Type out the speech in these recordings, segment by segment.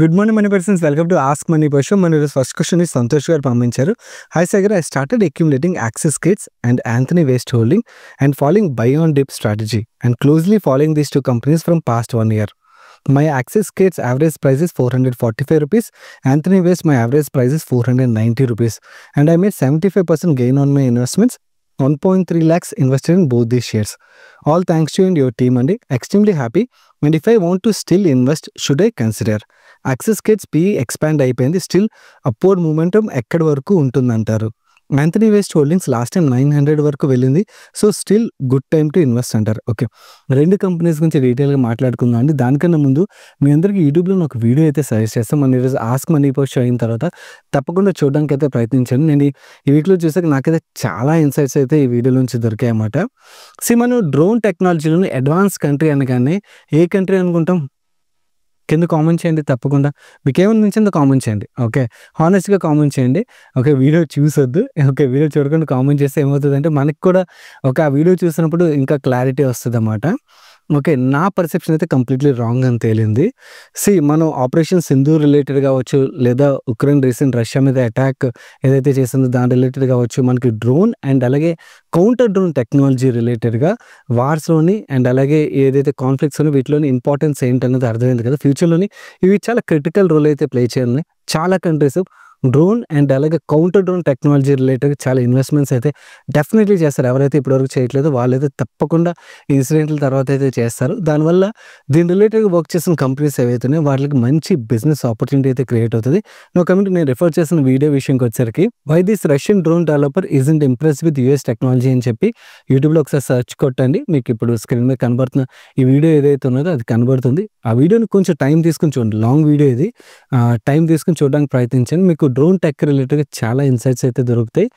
Good morning, money persons. Welcome to Ask Money Person. My first question is Santosh garu పంపించారు. Hi Sagar, I started accumulating Axis Kits and Anthony Waste Holding and following buy on dip strategy and closely following these two companies from past 1 year. My Axis Kits average price is 445 rupees. Anthony Waste, my average price is 490 rupees. And I made 75% gain on my investments. 1.3 lakhs invested in both these shares. All thanks to you and your team, and extremely happy. And if I want to still invest, should I consider? Axis Kits PE expand అయిపోయింది, still upward momentum ఎక్కడి వరకు ఉంటుందంటారు. Anthony waste holdings last time 900 వరకు వెళ్ళింది. So still good time to invest అంటారు. Okay, రెండు companies గురించి డీటెయిల్గా మాట్లాడుకుందాం అండి. దానికన్నా ముందు మీ అందరికీ యూట్యూబ్లో ఒక వీడియో అయితే సజెస్ట్ చేస్తాం. మన ఈరోజు ఆస్క్ మనీ పోస్ట్ అయిన తర్వాత తప్పకుండా చూడడానికి అయితే ప్రయత్నించాను. నేను ఈ వీక్లో చూసాక నాకైతే చాలా ఇన్సైట్స్ అయితే ఈ వీడియో నుంచి దొరికాయి అన్నమాట. మనం డ్రోన్ టెక్నాలజీలోని అడ్వాన్స్ కంట్రీ అనగానే ఏ కంట్రీ అనుకుంటాం? కింద కామెంట్ చేయండి తప్పకుండా. మీకు ఏమనిపించిందో కామెంట్ చేయండి. ఓకే, హానెస్ట్గా కామెంట్ చేయండి. ఓకే, వీడియో చూసొద్దు. ఓకే, వీడియో చూడకుండా కామెంట్ చేస్తే ఏమవుతుందంటే మనకి కూడా ఆ వీడియో చూసినప్పుడు ఇంకా క్లారిటీ వస్తుంది అన్నమాట. ఓకే, నా పర్సెప్షన్ అయితే కంప్లీట్లీ రాంగ్ అని తేలింది. మనం ఆపరేషన్ సింధూర్ రిలేటెడ్ కావచ్చు, లేదా ఉక్రెయిన్ రీసెంట్ రష్యా మీద అటాక్ ఏదైతే చేసిందో దాని రిలేటెడ్ కావచ్చు, మనకి డ్రోన్ అండ్ అలాగే కౌంటర్ డ్రోన్ టెక్నాలజీ రిలేటెడ్గా వార్స్లోని అండ్ అలాగే ఏదైతే కాన్ఫ్లిక్ట్స్లోని వీటిలోని ఇంపార్టెన్స్ ఏంటనేది అర్థమైంది కదా. ఫ్యూచర్లోని ఇవి చాలా క్రిటికల్ రోల్ అయితే ప్లే చేయాలని చాలా కంట్రీస్ డ్రోన్ అండ్ అలాగే కౌంటర్ డ్రోన్ టెక్నాలజీ రిలేటెడ్ చాలా ఇన్వెస్ట్మెంట్స్ అయితే డెఫినెట్లీ చేస్తారు. ఎవరైతే ఇప్పటివరకు చేయట్లేదో వాళ్ళైతే తప్పకుండా ఇన్సిడెంట్ల తర్వాత అయితే చేస్తారు. దానివల్ల దీని రిలేటెడ్గా వర్క్ చేసిన కంపెనీస్ ఏవైతున్నాయో వాళ్ళకి మంచి బిజినెస్ ఆపర్చునిటీ అయితే క్రియేట్ అవుతుంది. కమిటీ నేను రిఫర్ చేసిన వీడియో విషయంకి వచ్చేసరికి why this Russian drone developer isn't impress with US technology అని చెప్పి యూట్యూబ్లో ఒకసారి సెర్చ్ కొట్టండి. మీకు ఇప్పుడు స్క్రీన్ మీద కనబడుతున్న ఈ వీడియో ఏదైతే ఉన్నదో అది కనబడుతుంది. ఆ వీడియోని కొంచెం టైం తీసుకుని చూడండి. లాంగ్ వీడియో ఇది, టైం తీసుకుని చూడడానికి ప్రయత్నించండి. మీకు డ్రోన్ టెక్ రిలేటెడ్గా చాలా ఇన్సైట్స్ అయితే దొరుకుతాయి.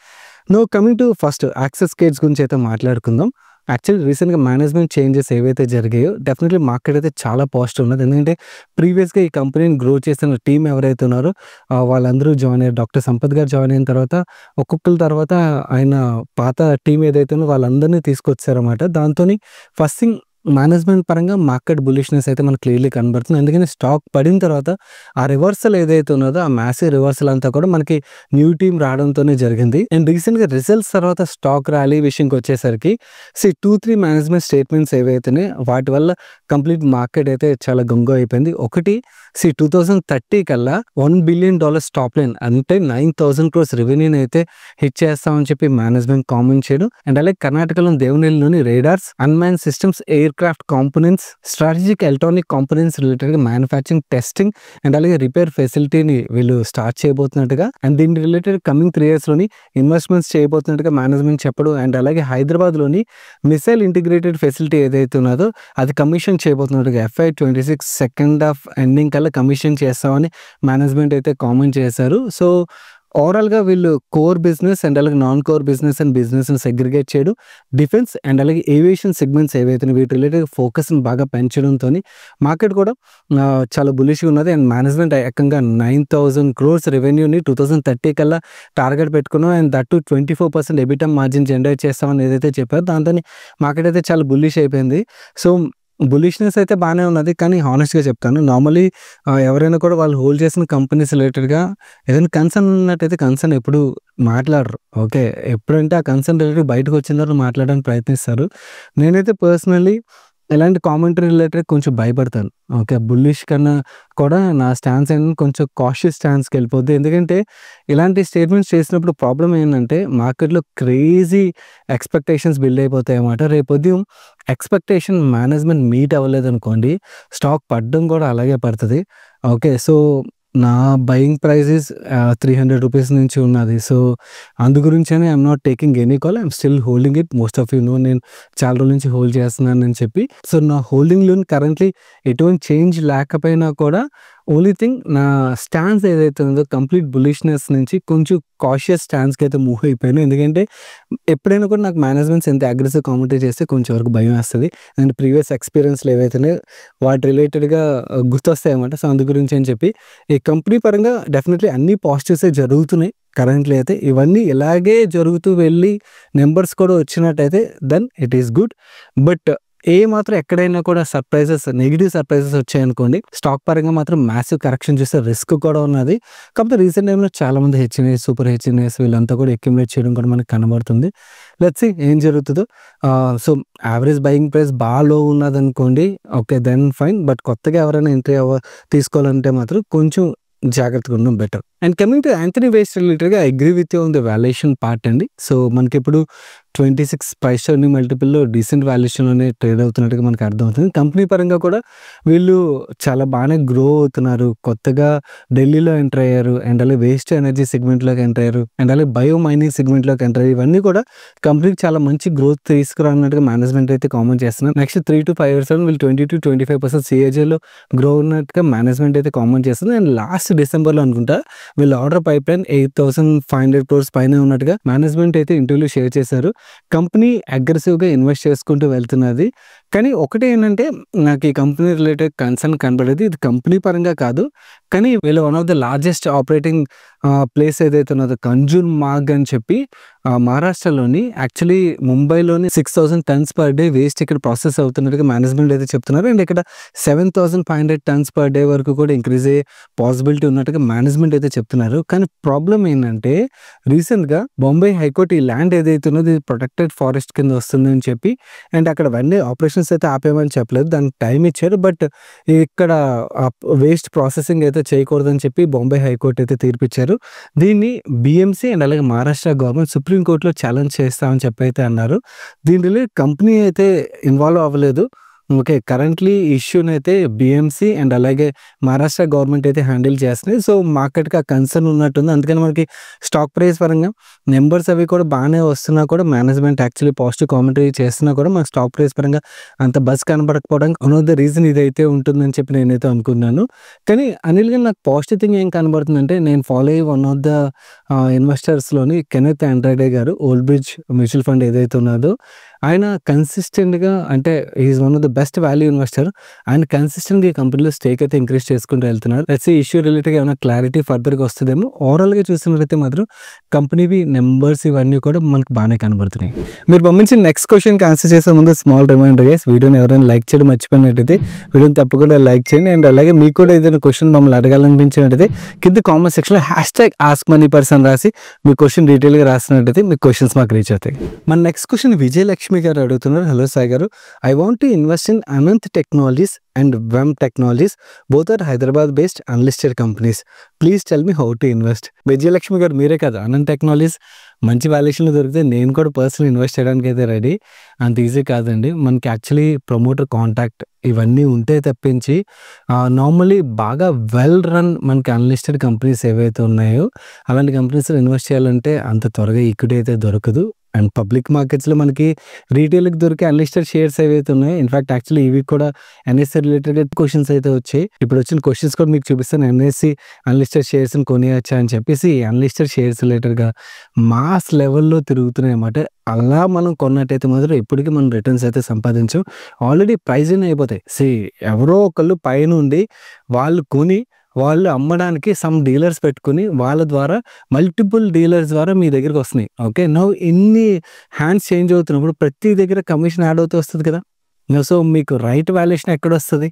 Coming to first access kits గురించి అయితే మాట్లాడుకుందాం. యాక్చువల్లీ రీసెంట్గా మేనేజ్మెంట్ చేంజెస్ ఏవైతే జరిగాయో డెఫినెట్లీ మార్కెట్ అయితే చాలా పాజిటివ్ ఉన్నది. ఎందుకంటే ప్రీవియస్గా ఈ కంపెనీని గ్రో చేసిన టీం ఎవరైతే ఉన్నారో వాళ్ళందరూ జాయిన్ అయ్యారు. డాక్టర్ సంపత్ గారు జాయిన్ అయిన తర్వాత ఒక్కొక్కరి తర్వాత ఆయన పాత టీం ఏదైతే ఉందో వాళ్ళందరినీ తీసుకొచ్చారన్నమాట. దాంతో ఫస్ట్ థింగ్ మేనేజ్మెంట్ పరంగా మార్కెట్ బులిష్నెస్ అయితే మనకు క్లియర్లీ కనబడుతుంది. ఎందుకంటే స్టాక్ పడిన తర్వాత ఆ రివర్సల్ ఏదైతే ఉన్నదో ఆ మ్యాసివ్ రివర్సల్ అంతా కూడా మనకి న్యూ టీమ్ రావడంతోనే జరిగింది. అండ్ రీసెంట్గా రిజల్ట్స్ తర్వాత స్టాక్ ర్యాలీ విషయంకి వచ్చేసరికి 2-3 మేనేజ్మెంట్ స్టేట్మెంట్స్ ఏవైతే వాటి వల్ల కంప్లీట్ మార్కెట్ అయితే చాలా గంగు అయిపోయింది. ఒకటి 2030 కల్లా $1 బిలియన్ టాప్ లైన్ అంటే 9,000 crores రెవెన్యూని అయితే హిట్ చేస్తామని చెప్పి మేనేజ్మెంట్ కామెంట్ చేయడం. అండ్ అలాగే కర్ణాటకలో దేవునిలోని radars, unmanned systems, aircraft components, strategic electronic components రిలేటెడ్గా మ్యానుఫ్యాక్చరింగ్, టెస్టింగ్ అండ్ అలాగే రిపేర్ ఫెసిలిటీని వీళ్ళు స్టార్ట్ చేయబోతున్నట్టుగా అండ్ దీని రిలేటెడ్ కమింగ్ 3 yearsలోని ఇన్వెస్ట్మెంట్స్ చేయబోతున్నట్టుగా మేనేజ్మెంట్ చెప్పడం. అండ్ అలాగే హైదరాబాద్లోని మిసైల్ ఇంటిగ్రేటెడ్ ఫెసిలిటీ ఏదైతే ఉన్నదో అది కమిషన్ చేయబోతున్నట్టుగా FY26 సెకండ్ హాఫ్ ఎండింగ్ కల్లా కమిషన్ చేస్తామని మేనేజ్మెంట్ అయితే కామెంట్ చేశారు. ఓవరాల్గా వీళ్ళు కోర్ బిజినెస్ అండ్ అలాగే నాన్ కోర్ బిజినెస్ అండ్ బిజినెస్ని సెగ్రిగేట్ చేయడం, డిఫెన్స్ అండ్ అలాగే ఏవియేషన్ సెగ్మెంట్స్ ఏవైతే వీటి రిలేటెడ్ ఫోకస్ని బాగా పెంచడంతో మార్కెట్ కూడా చాలా బులిష్గా ఉన్నది. అండ్ మేనేజ్మెంట్ ఏకంగా 9,000 crores రెవెన్యూని 2030 కల్లా టార్గెట్ పెట్టుకున్నాం. And that 24% EBITDA margin generate చేస్తామని ఏదైతే చెప్పారో దాంతో మార్కెట్ అయితే చాలా బులిష్ అయిపోయింది. బులిష్నెస్ అయితే బాగానే ఉన్నది. కానీ హానెస్ట్గా చెప్తాను, నార్మలీ ఎవరైనా కూడా వాళ్ళు హోల్డ్ చేసిన కంపెనీస్ రిలేటెడ్గా ఏదైనా కన్సర్న్ ఉన్నట్టయితే కన్సర్న్ ఎప్పుడు మాట్లాడరు. ఓకే, ఎప్పుడంటే ఆ కన్సర్న్ రిలేటెడ్ బయటకు వచ్చిన తర్వాత మాట్లాడడానికి ప్రయత్నిస్తారు. నేనైతే పర్సనల్లీ ఇలాంటి కామెంటరీ రిలేటెడ్ కొంచెం భయపడతాను. ఓకే, బుల్లిష్ కన్నా కూడా నా స్టాన్స్ ఏంటంటే కొంచెం కాషియస్ స్టాన్స్కి వెళ్ళిపోద్ది. ఎందుకంటే ఇలాంటి స్టేట్మెంట్స్ చేసినప్పుడు ప్రాబ్లం ఏంటంటే మార్కెట్లో క్రేజీ ఎక్స్పెక్టేషన్స్ బిల్డ్ అయిపోతాయి అన్నమాట. రేపు ఉదయం ఎక్స్పెక్టేషన్ మేనేజ్మెంట్ మీట్ అవ్వలేదు అనుకోండి, స్టాక్ పడడం కూడా అలాగే పడుతుంది. ఓకే, నా బయింగ్ ప్రైస్ ఇస్ 300 rupees నుంచి ఉన్నది. అందు గురించనే I'm not taking any call, I'm still holding it. Most of you know నేను చాలా రోజుల నుంచి హోల్డ్ చేస్తున్నాను అని చెప్పి. నా హోల్డింగ్లో కరెంట్లీ ఎటువంటి చేంజ్ లేకపోయినా కూడా ఓన్లీ థింగ్ నా స్టాన్స్ ఏదైతే ఉందో కంప్లీట్ బులిష్నెస్ నుంచి కొంచెం కాషియస్ స్టాన్స్కి అయితే మూవ్ అయిపోయాను. ఎందుకంటే ఎప్పుడైనా కూడా నాకు మేనేజ్మెంట్స్ ఎంత అగ్రెసివ్ కామెంటరీ చేస్తే కొంచెం వరకు భయం వేస్తుంది. అండ్ ప్రీవియస్ ఎక్స్పీరియన్స్లు ఏవైతే వాటి రిలేటెడ్గా గుర్తొస్తాయి అన్నమాట. అందు గురించి అని చెప్పి ఈ కంపెనీ పరంగా డెఫినెట్లీ అన్ని పాజిటివ్సే జరుగుతున్నాయి కరెంట్లీ అయితే. ఇవన్నీ ఇలాగే జరుగుతూ వెళ్ళి నెంబర్స్ కూడా వచ్చినట్టయితే then it is good. But మాత్రం ఎక్కడైనా కూడా నెగెటివ్ సర్ప్రైజెస్ వచ్చాయనుకోండి, స్టాక్ పరంగా మాత్రం మ్యాసివ్ కరెక్షన్ చూసే రిస్క్ కూడా ఉన్నది. కాకపోతే రీసెంట్ టైమ్‌లో చాలామంది హెచ్ఎన్ఐఎస్, సూపర్ హెచ్ఎన్ఐఎస్ వీళ్ళంతా కూడా అక్యుములేట్ చేయడం కూడా మనకు కనబడుతుంది. లెట్స్ సీ ఏం జరుగుతదో. సో, యావరేజ్ బయింగ్ ప్రైస్ లో ఉన్నదనుకోండి, ఓకే దెన్ ఫైన్. బట్ కొత్తగా ఎవరైనా ఎంట్రీ తీసుకోవాలంటే మాత్రం కొంచెం జాగ్రత్తగా ఉండడం better. And coming to Antony Waste రిలేటెడ్‌గా I agree with you on the valuation part అండి. సో, మనకిప్పుడు 26 ప్రైస్ టు ఎర్నింగ్ మల్టిపుల్‌లో డీసెంట్ వాల్యుయేషన్‌లోనే ట్రేడ్ అవుతున్నట్టుగా మనకు అర్థమవుతుంది. కంపెనీ పరంగా కూడా వీళ్ళు చాలా బాగానే గ్రో అవుతున్నారు. కొత్తగా ఢిల్లీలో ఎంటర్ అయ్యారు. అండ్ అలాగే వేస్ట్ ఎనర్జీ సెగ్మెంట్‌లోకి ఎంటర్ అయ్యారు. అండ్ అలాగే బయో మైనింగ్ సెగ్మెంట్‌లోకి ఎంటర్ అయ్యారు. ఇవన్నీ కూడా కంపెనీకి చాలా మంచి గ్రోత్ తీసుకురానున్నట్టుగా మేనేజ్మెంట్ అయితే కామెంట్ చేస్తున్నారు. నెక్స్ట్ 3-5 ఇయర్స్‌లో వీళ్ళు 20-25% సిఏజీలో గ్రో ఉన్నట్టుగా మేనేజ్మెంట్ అయితే కామెంట్ చేస్తుంది. అండ్ లాస్ట్ డిసెంబర్‌లో అనుకుంటా వీళ్ళ ఆర్డర్ పైప్ లైన్ 8,500 crores పైనే ఉన్నట్టుగా మేనేజ్మెంట్ అయితే ఇంటర్వ్యూలో షేర్ చేశారు. కంపెనీ అగ్రెసివ్‌గా ఇన్వెస్ట్ చేసుకుంటూ వెళ్తున్నది. కానీ ఒకటి ఏంటంటే నాకు ఈ కంపెనీ రిలేటెడ్ కన్సర్న్ కనబడేది, ఇది కంపెనీ పరంగా కాదు, కానీ వీళ్ళు one of the largest operating place ఏదైతే ఉన్నదో కంజూన్ మార్గ్ అని చెప్పి మహారాష్ట్రలోని యాక్చువల్లీ ముంబైలోని 6,000 tons per day వేస్ట్ ఇక్కడ ప్రాసెస్ అవుతున్నట్టుగా మేనేజ్మెంట్ అయితే చెప్తున్నారు. అండ్ ఇక్కడ 7,500 tons per day వరకు కూడా ఇంక్రీజ్ అయ్యే పాసిబిలిటీ ఉన్నట్టుగా మేనేజ్మెంట్ అయితే చెప్తున్నారు. కానీ ప్రాబ్లం ఏంటంటే రీసెంట్‌గా బొంబాయి హైకోర్టు ఈ ల్యాండ్ ఏదైతే ఉన్నదో ఇది ప్రొటెక్టెడ్ ఫారెస్ట్ కింద వస్తుందని చెప్పి, అండ్ అక్కడ వెంటనే ఆపరేషన్స్ అయితే ఆపేయమని చెప్పలేదు, దానికి టైం ఇచ్చారు. బట్ ఇక్కడ వేస్ట్ ప్రాసెసింగ్ అయితే చేయకూడదని చెప్పి బొంబాయి హైకోర్టు అయితే తీర్పిచ్చారు. దీన్ని బీఎంసీ అండ్ అలాగే మహారాష్ట్ర గవర్నమెంట్ సుప్రీంకోర్టులో ఛాలెంజ్ చేస్తామని చెప్పి అయితే అన్నారు. దీని రిలేటెడ్ కంపెనీ అయితే ఇన్వాల్వ్ అవ్వలేదు. ఓకే, కరెంట్లీ ఇష్యూని అయితే బీఎంసీ అండ్ అలాగే మహారాష్ట్ర గవర్నమెంట్ అయితే హ్యాండిల్ చేస్తున్నాయి. సో, మార్కెట్‌కి ఆ కన్సర్న్ ఉన్నట్టుంది. అందుకని మనకి స్టాక్ ప్రైస్ పరంగా నెంబర్స్ అవి కూడా బాగానే వస్తున్నా కూడా మేనేజ్మెంట్ యాక్చువల్లీ పాజిటివ్ కామెంటరీ చేస్తున్నా కూడా మనకు స్టాక్ ప్రైస్ పరంగా అంత బజ్ కనబడకపోవడానికి వన్ ఆఫ్ ద రీజన్ ఇదైతే ఉంటుందని చెప్పి నేనైతే అనుకున్నాను. కానీ అనిల్ గారు నాకు పాజిటివ్ థింగ్ ఏం కనబడుతుందంటే, నేను ఫాలో అయ్యే వన్ ఆఫ్ ద ఇన్వెస్టర్స్‌లోని కెనెత్ ఆండ్రాడే గారు, ఓల్డ్ బ్రిడ్జ్ మ్యూచువల్ ఫండ్ ఏదైతే ఉన్నదో ఆయన కన్సిస్టెంట్‌గా, అంటే he is one of the best value investor. ఆయన కన్సిస్టెంట్‌గా ఈ కంపెనీలో స్టేక్ అయితే ఇంక్రీజ్ చేసుకుంటూ వెళ్తున్నారు. లెట్స్ సీ ఇష్యూ రిలేటెడ్‌గా ఏమైనా క్లారిటీ ఫర్దర్‌గా వస్తదేమో. ఓవరాల్‌గా చూసినట్లయితే మాత్రం కంపెనీవి నెంబర్స్ ఇవన్నీ కూడా మనకు బాగానే కనబడుతున్నాయి. మీరు పంపించిన నెక్స్ట్ క్వశ్చన్‌కి ఆన్సర్ చేసే ముందు స్మాల్ రిమైండర్ గైస్, వీడియోని ఎవరైనా లైక్ చేయడం మర్చిపోయినట్టయితే వీడియోని తప్పకుండా లైక్ చేయండి. అండ్ అలాగే మీకు కూడా ఏదైనా క్వశ్చన్ మమ్మల్ని అడగాలనిపించినట్టయితే కింద కామెంట్ సెక్షన్‌లో #AskMoneyPerson రాసి మీ క్వశ్చన్ డీటెయిల్‌గా రాసినట్టయితే మీ క్వశ్చన్స్ మాకు రీచ్ అవుతాయి. మన నెక్స్ట్ క్వశ్చన్ విజయలక్ష్మి గారు అడుగుతున్నారు. హలో సాయి గారు, I want to invest in Anant Technologies and Vem Technologies, both are Hyderabad based unlisted companies. Please tell me how to invest. Vijayalakshmi గారు మీరే కదా, అనంత్ టెక్నాలజీస్ మంచి వాల్యుయేషన్‌లో దొరికితే నేను కూడా పర్సనల్ ఇన్వెస్ట్ చేయడానికి అయితే రెడీ. అంత ఈజీ కాదండి. మనకి యాక్చువల్లీ ప్రమోటర్ కాంటాక్ట్ ఇవన్నీ ఉంటే తప్పించి నార్మల్లీ బాగా వెల్ రన్ మనకి అన్లిస్టెడ్ కంపెనీస్ ఏవైతే ఉన్నాయో అలాంటి కంపెనీస్‌లో ఇన్వెస్ట్ చేయాలంటే అంత త్వరగా ఈక్విటీ అయితే దొరకదు. అండ్ పబ్లిక్ మార్కెట్స్‌లో మనకి రీటైల్‌కి దొరికే అన్లిస్టెడ్ షేర్స్ ఏవైతే ఉన్నాయో, ఇన్‌ఫాక్ట్ యాక్చువల్లీ ఇవి కూడా ఎన్ఎస్‌సి రిలేటెడ్ క్వశ్చన్స్ అయితే వచ్చాయి. ఇప్పుడు వచ్చిన క్వశ్చన్స్ కూడా మీకు చూపిస్తాను. ఎన్ఎస్‌సి అన్లిస్టెడ్ షేర్స్‌ని కొనేయచ్చా అని చెప్పేసి. అన్లిస్టెడ్ షేర్స్ రిలేటెడ్‌గా మాస్ లెవెల్‌లో తిరుగుతున్నాయి అన్నమాట. అలా మనం కొన్నట్టయితే మాత్రం ఇప్పటికి మనం రిటర్న్స్ అయితే సంపాదించం. ఆల్రెడీ ప్రైజ్ ఇన్ అయిపోతాయి. ఎవరో ఒకళ్ళు పైనుండి వాళ్ళు కొని వాళ్ళు అమ్మడానికి సమ్ డీలర్స్ పెట్టుకొని వాళ్ళ ద్వారా మల్టిపుల్ డీలర్స్ ద్వారా మీ దగ్గరికి వస్తున్నాయి. ఓకే, నౌ ఇన్ని హ్యాండ్స్ చేంజ్ అవుతున్నప్పుడు ప్రతి దగ్గర కమిషన్ యాడ్ అవుతూ వస్తుంది కదా. సో, మీకు రైట్ వాల్యుయేషన్ ఎక్కడొస్తుంది?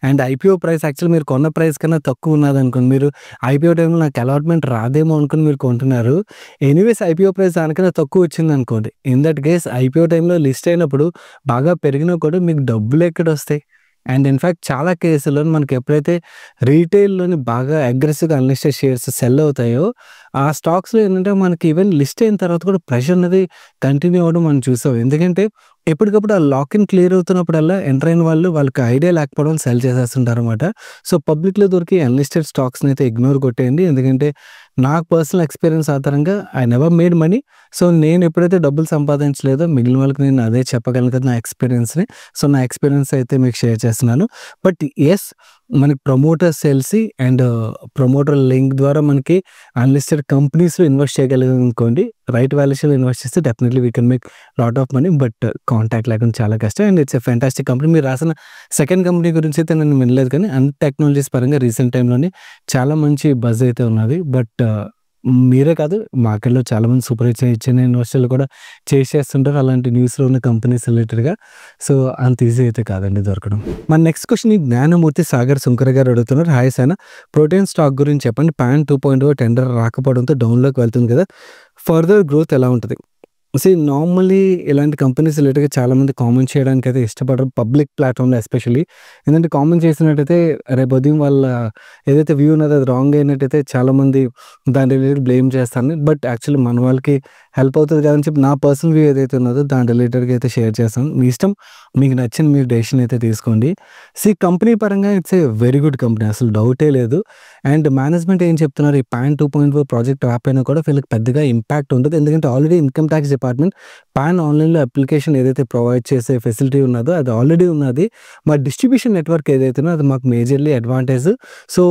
అండ్ ఐపీఓ ప్రైస్ యాక్చువల్లీ మీరు కొన్న ప్రైస్ కన్నా తక్కువ ఉన్నదనుకోండి, మీరు ఐపీఓ టైంలో నాకు అలాట్మెంట్ రాదేమో అనుకుని మీరు కొంటున్నారు. ఎనీవేస్ ఐపీఓ ప్రైస్ దానికన్నా తక్కువ వచ్చిందనుకోండి, ఇన్ దట్ కేస్ ఐపీఓ టైంలో లిస్ట్ అయినప్పుడు బాగా పెరిగినా కూడా మీకు డబ్బులు ఎక్కడొస్తాయి? అండ్ ఇన్‌ఫాక్ట్ చాలా కేసుల్లో మనకి ఎప్పుడైతే రీటైల్‌లోని బాగా అగ్రెసివ్‌గా అన్లిస్టెడ్ షేర్స్ సెల్ అవుతాయో ఆ స్టాక్స్‌లో ఏంటంటే మనకి ఈవెన్ లిస్ట్ అయిన తర్వాత కూడా ప్రెషర్ అనేది కంటిన్యూ అవ్వడం మనం చూసాం. ఎందుకంటే ఎప్పటికప్పుడు ఆ లాక్ ఇన్ క్లియర్ అవుతున్నప్పుడల్లా ఎంటర్ అయిన వాళ్ళకి ఐడియా లేకపోవడం సెల్ చేసేస్తుంటారనమాట. సో, పబ్లిక్‌లో దొరికే అన్లిస్టెడ్ స్టాక్స్‌ని అయితే ఇగ్నోర్ కొట్టేయండి. ఎందుకంటే నాకు పర్సనల్ ఎక్స్‌పీరియన్స్ ఆధారంగా I never made money. So, నేను ఎప్పుడైతే డబ్బులు సంపాదించలేదో మిగిలిన వాళ్ళకి నేను అదే చెప్పగలను కదా నా ఎక్స్‌పీరియన్స్‌ని. సో, నా ఎక్స్‌పీరియన్స్ అయితే మీకు షేర్ చేస్తున్నాను. బట్ యెస్, మనకి promoter sales and promoter link ద్వారా మనకి అన్లిస్టెడ్ కంపెనీస్‌లో ఇన్వెస్ట్ చేయగలిగామనుకోండి, రైట్ వాల్యుయేషన్‌లో ఇన్వెస్ట్ చేస్తే definitely we can make lot of money. But contact లేకుండా చాలా కష్టం. And it's a fantastic company. మీరు రాసిన సెకండ్ కంపెనీ గురించి అయితే నేను వినలేదు, కానీ అనంత్ టెక్నాలజీస్ పరంగా రీసెంట్ టైంలోనే చాలా మంచి బజ్ అయితే ఉన్నది. బట్ మీరే కాదు మార్కెట్‌లో చాలామంది సూపర్ చిన్న ఇన్వెస్టర్లు కూడా చేసేస్తుంటారు. అలాంటి న్యూస్‌లో ఉన్న కంపెనీస్ రిలేటెడ్‌గా. సో, అంత ఈజీ అయితే కాదండి దొరకడం. మన నెక్స్ట్ క్వెషన్ జ్ఞానమూర్తి సాగర్ సుంకర గారు అడుగుతున్నారు. హాయ్ సాయిన, ప్రోటీన్ స్టాక్ గురించి చెప్పండి. పాన్ 2.0 టెండర్ రాకపోవడంతో డౌన్‌లోకి వెళ్తుంది కదా! ఫర్దర్ గ్రోత్ ఎలా ఉంటది? నార్మల్లీ ఇలాంటి కంపెనీస్ రిలేటెడ్‌గా చాలామంది కామెంట్ చేయడానికైతే ఇష్టపడరు. పబ్లిక్ ప్లాట్‌ఫామ్‌లో ఎస్పెషల్లీ. ఎందుకంటే కామెంట్ చేసినట్టయితే రేపు ఉదయం వాళ్ళ ఏదైతే వ్యూ ఉన్నదో అది రాంగ్ అయినట్టయితే చాలామంది దాని రిలేటెడ్ బ్లేమ్ చేస్తారు. బట్ యాక్చువల్లీ మన వాళ్ళకి హెల్ప్ అవుతది కదా అని చెప్పి నా పర్సనల్ వ్యూ ఏదైతే ఉన్నదో దాని రిలేటెడ్‌గా అయితే షేర్ చేస్తాను. మీ ఇష్టం. మీకు నచ్చిన మీరు డెసిషన్ అయితే తీసుకోండి. కంపెనీ పరంగా it's a very good company, అసలు డౌటే లేదు. అండ్ మేనేజ్మెంట్ ఏం చెప్తున్నారు, ఈ పాన్ 2.0 ప్రాజెక్ట్ రాకపోయినా కూడా వీళ్ళకి పెద్దగా ఇంపాక్ట్ ఉండదు. ఎందుకంటే already income tax department pan ఆన్‌లైన్‌లో అప్లికేషన్ ఏదైతే ప్రొవైడ్ చేసే ఫెసిలిటీ ఉన్నదో అది ఆల్రెడీ ఉన్నది. మా డిస్ట్రిబ్యూషన్ నెట్వర్క్ ఏదైతే ఉన్నదో అది మాకు మేజర్‌లీ అడ్వాంటేజ్. సో,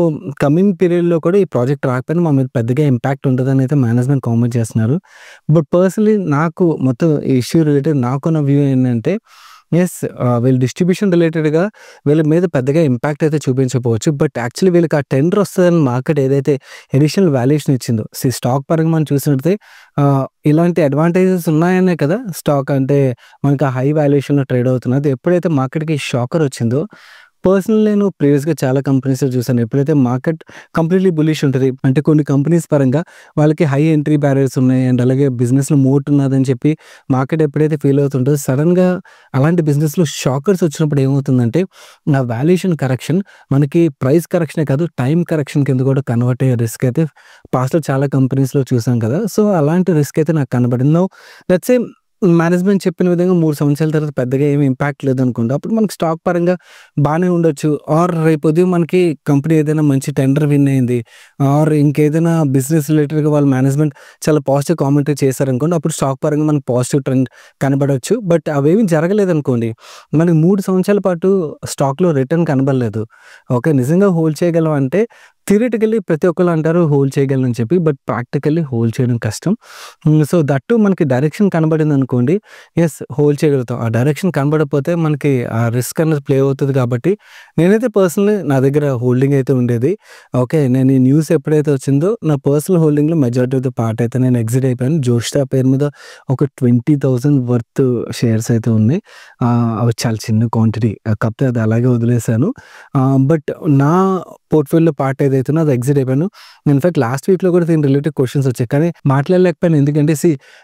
కమింగ్ పీరియడ్‌లో కూడా ఈ ప్రాజెక్ట్ రాకపోయినా మా మీద పెద్దగా ఇంపాక్ట్ ఉండదని అయితే మేనేజ్మెంట్ కామెంట్ చేస్తున్నారు. బట్ పర్సనలీ నాకు మొత్తం ఈ ఇష్యూ రిలేటెడ్ నాకున్న వ్యూ ఏంటంటే, వీళ్ళు డిస్ట్రిబ్యూషన్ రిలేటెడ్‌గా వీళ్ళ మీద పెద్దగా ఇంపాక్ట్ అయితే చూపించకపోవచ్చు. బట్ యాక్చువల్లీ వీళ్ళకి ఆ టెండర్ వస్తదని మార్కెట్ ఏదైతే అడిషనల్ వాల్యుయేషన్ ఇచ్చిందో, స్టాక్ పరంగా మనం చూసినట్లయితే ఇలాంటి అడ్వాంటేజెస్ ఉన్నాయనే కదా స్టాక్ అంటే మనకి ఆ హై వాల్యుయేషన్‌లో ట్రేడ్ అవుతున్నది. ఎప్పుడైతే మార్కెట్‌కి షాకర్ వచ్చిందో, పర్సనల్లీ నేను ప్రీవియస్‌గా చాలా కంపెనీస్‌లో చూసాను. ఎప్పుడైతే మార్కెట్ కంప్లీట్‌లీ బుల్లిష్ ఉంటది. అంటే కొన్ని కంపెనీస్ పరంగా వాళ్ళకి హై ఎంట్రీ బ్యారియర్స్ ఉన్నాయి. అండ్ అలాగే బిజినెస్‌లో మోట్ ఉన్నదని చెప్పి మార్కెట్ ఎప్పుడైతే ఫీల్ అవుతుంటదో సడెన్‌గా అలాంటి బిజినెస్‌లో షాకర్స్ వచ్చినప్పుడు ఏమవుతుందంటే, ఆ వాల్యుయేషన్ కరెక్షన్ మనకి ప్రైస్ కరెక్షనే కాదు, టైమ్ కరెక్షన్ కింద కూడా కన్వర్ట్ అయ్యే రిస్క్ అయితే పాస్ట్‌లో చాలా కంపెనీస్‌లో చూసాం కదా! సో, అలాంటి రిస్క్ అయితే నాకు కనబడింది. నౌ లెట్స్ సే మేనేజ్మెంట్ చెప్పిన విధంగా 3 సంవత్సరాల తర్వాత పెద్దగా ఏమి ఇంపాక్ట్ లేదనుకోండి. అప్పుడు మనకి స్టాక్ పరంగా బానే ఉండొచ్చు. ఆర్ రేపు ఉదయం మనకి కంపెనీ ఏదైనా మంచి టెండర్ విన్ అయింది. ఆర్ ఇంకేదైనా బిజినెస్ రిలేటెడ్‌గా వాళ్ళ మేనేజ్మెంట్ చాలా పాజిటివ్ కామెంటరీ చేశారనుకోండి. అప్పుడు స్టాక్ పరంగా మనకు పాజిటివ్ ట్రెండ్ కనబడొచ్చు. బట్ అవేమీ జరగలేదనుకోండి, మనకి 3 సంవత్సరాల పాటు స్టాక్‌లో రిటర్న్ కనబడలేదు. ఓకే. నిజంగా హోల్డ్ చేయగలం అంటే థియరిటికల్లీ ప్రతి ఒక్కళ్ళు అంటారు హోల్డ్ చేయగలనని చెప్పి. బట్ ప్రాక్టికల్లీ హోల్డ్ చేయడం కష్టం. సో, దట్ టూ మనకి డైరెక్షన్ కనబడిందనుకోండి, హోల్డ్ చేయగలుగుతాం. ఆ డైరెక్షన్ కనబడకపోతే మనకి ఆ రిస్క్ అనేది ప్లే అవుతది కాబట్టి, నేనైతే పర్సనల్లీ నా దగ్గర హోల్డింగ్ అయితే ఉండేది. ఓకే. నేను ఈ న్యూస్ ఎప్పుడైతే వచ్చిందో నా పర్సనల్ హోల్డింగ్‌లో మెజారిటీ ఆఫ్ ద పార్ట్ అయితే నేను ఎగ్జిట్ అయిపోయాను. జోస్టా పేరు మీద ఒక 20,000 వర్త్ షేర్స్ అయితే ఉన్నాయి. అవి చాలా చిన్న క్వాంటిటీ. కాకపోతే అది అలాగే వదిలేసాను. బట్ నా పోర్ట్‌ఫోలియో పార్ట్ ఏదైతే ఉందో అది ఎగ్జిట్ అయిపోయాను. ఇన్‌ఫాక్ట్ లాస్ట్ వీక్‌లో కూడా దీని రిలేటెడ్ క్వెషన్స్ వచ్చాయి. కానీ మాట్లాడలేకపోయాను. ఎందుకంటే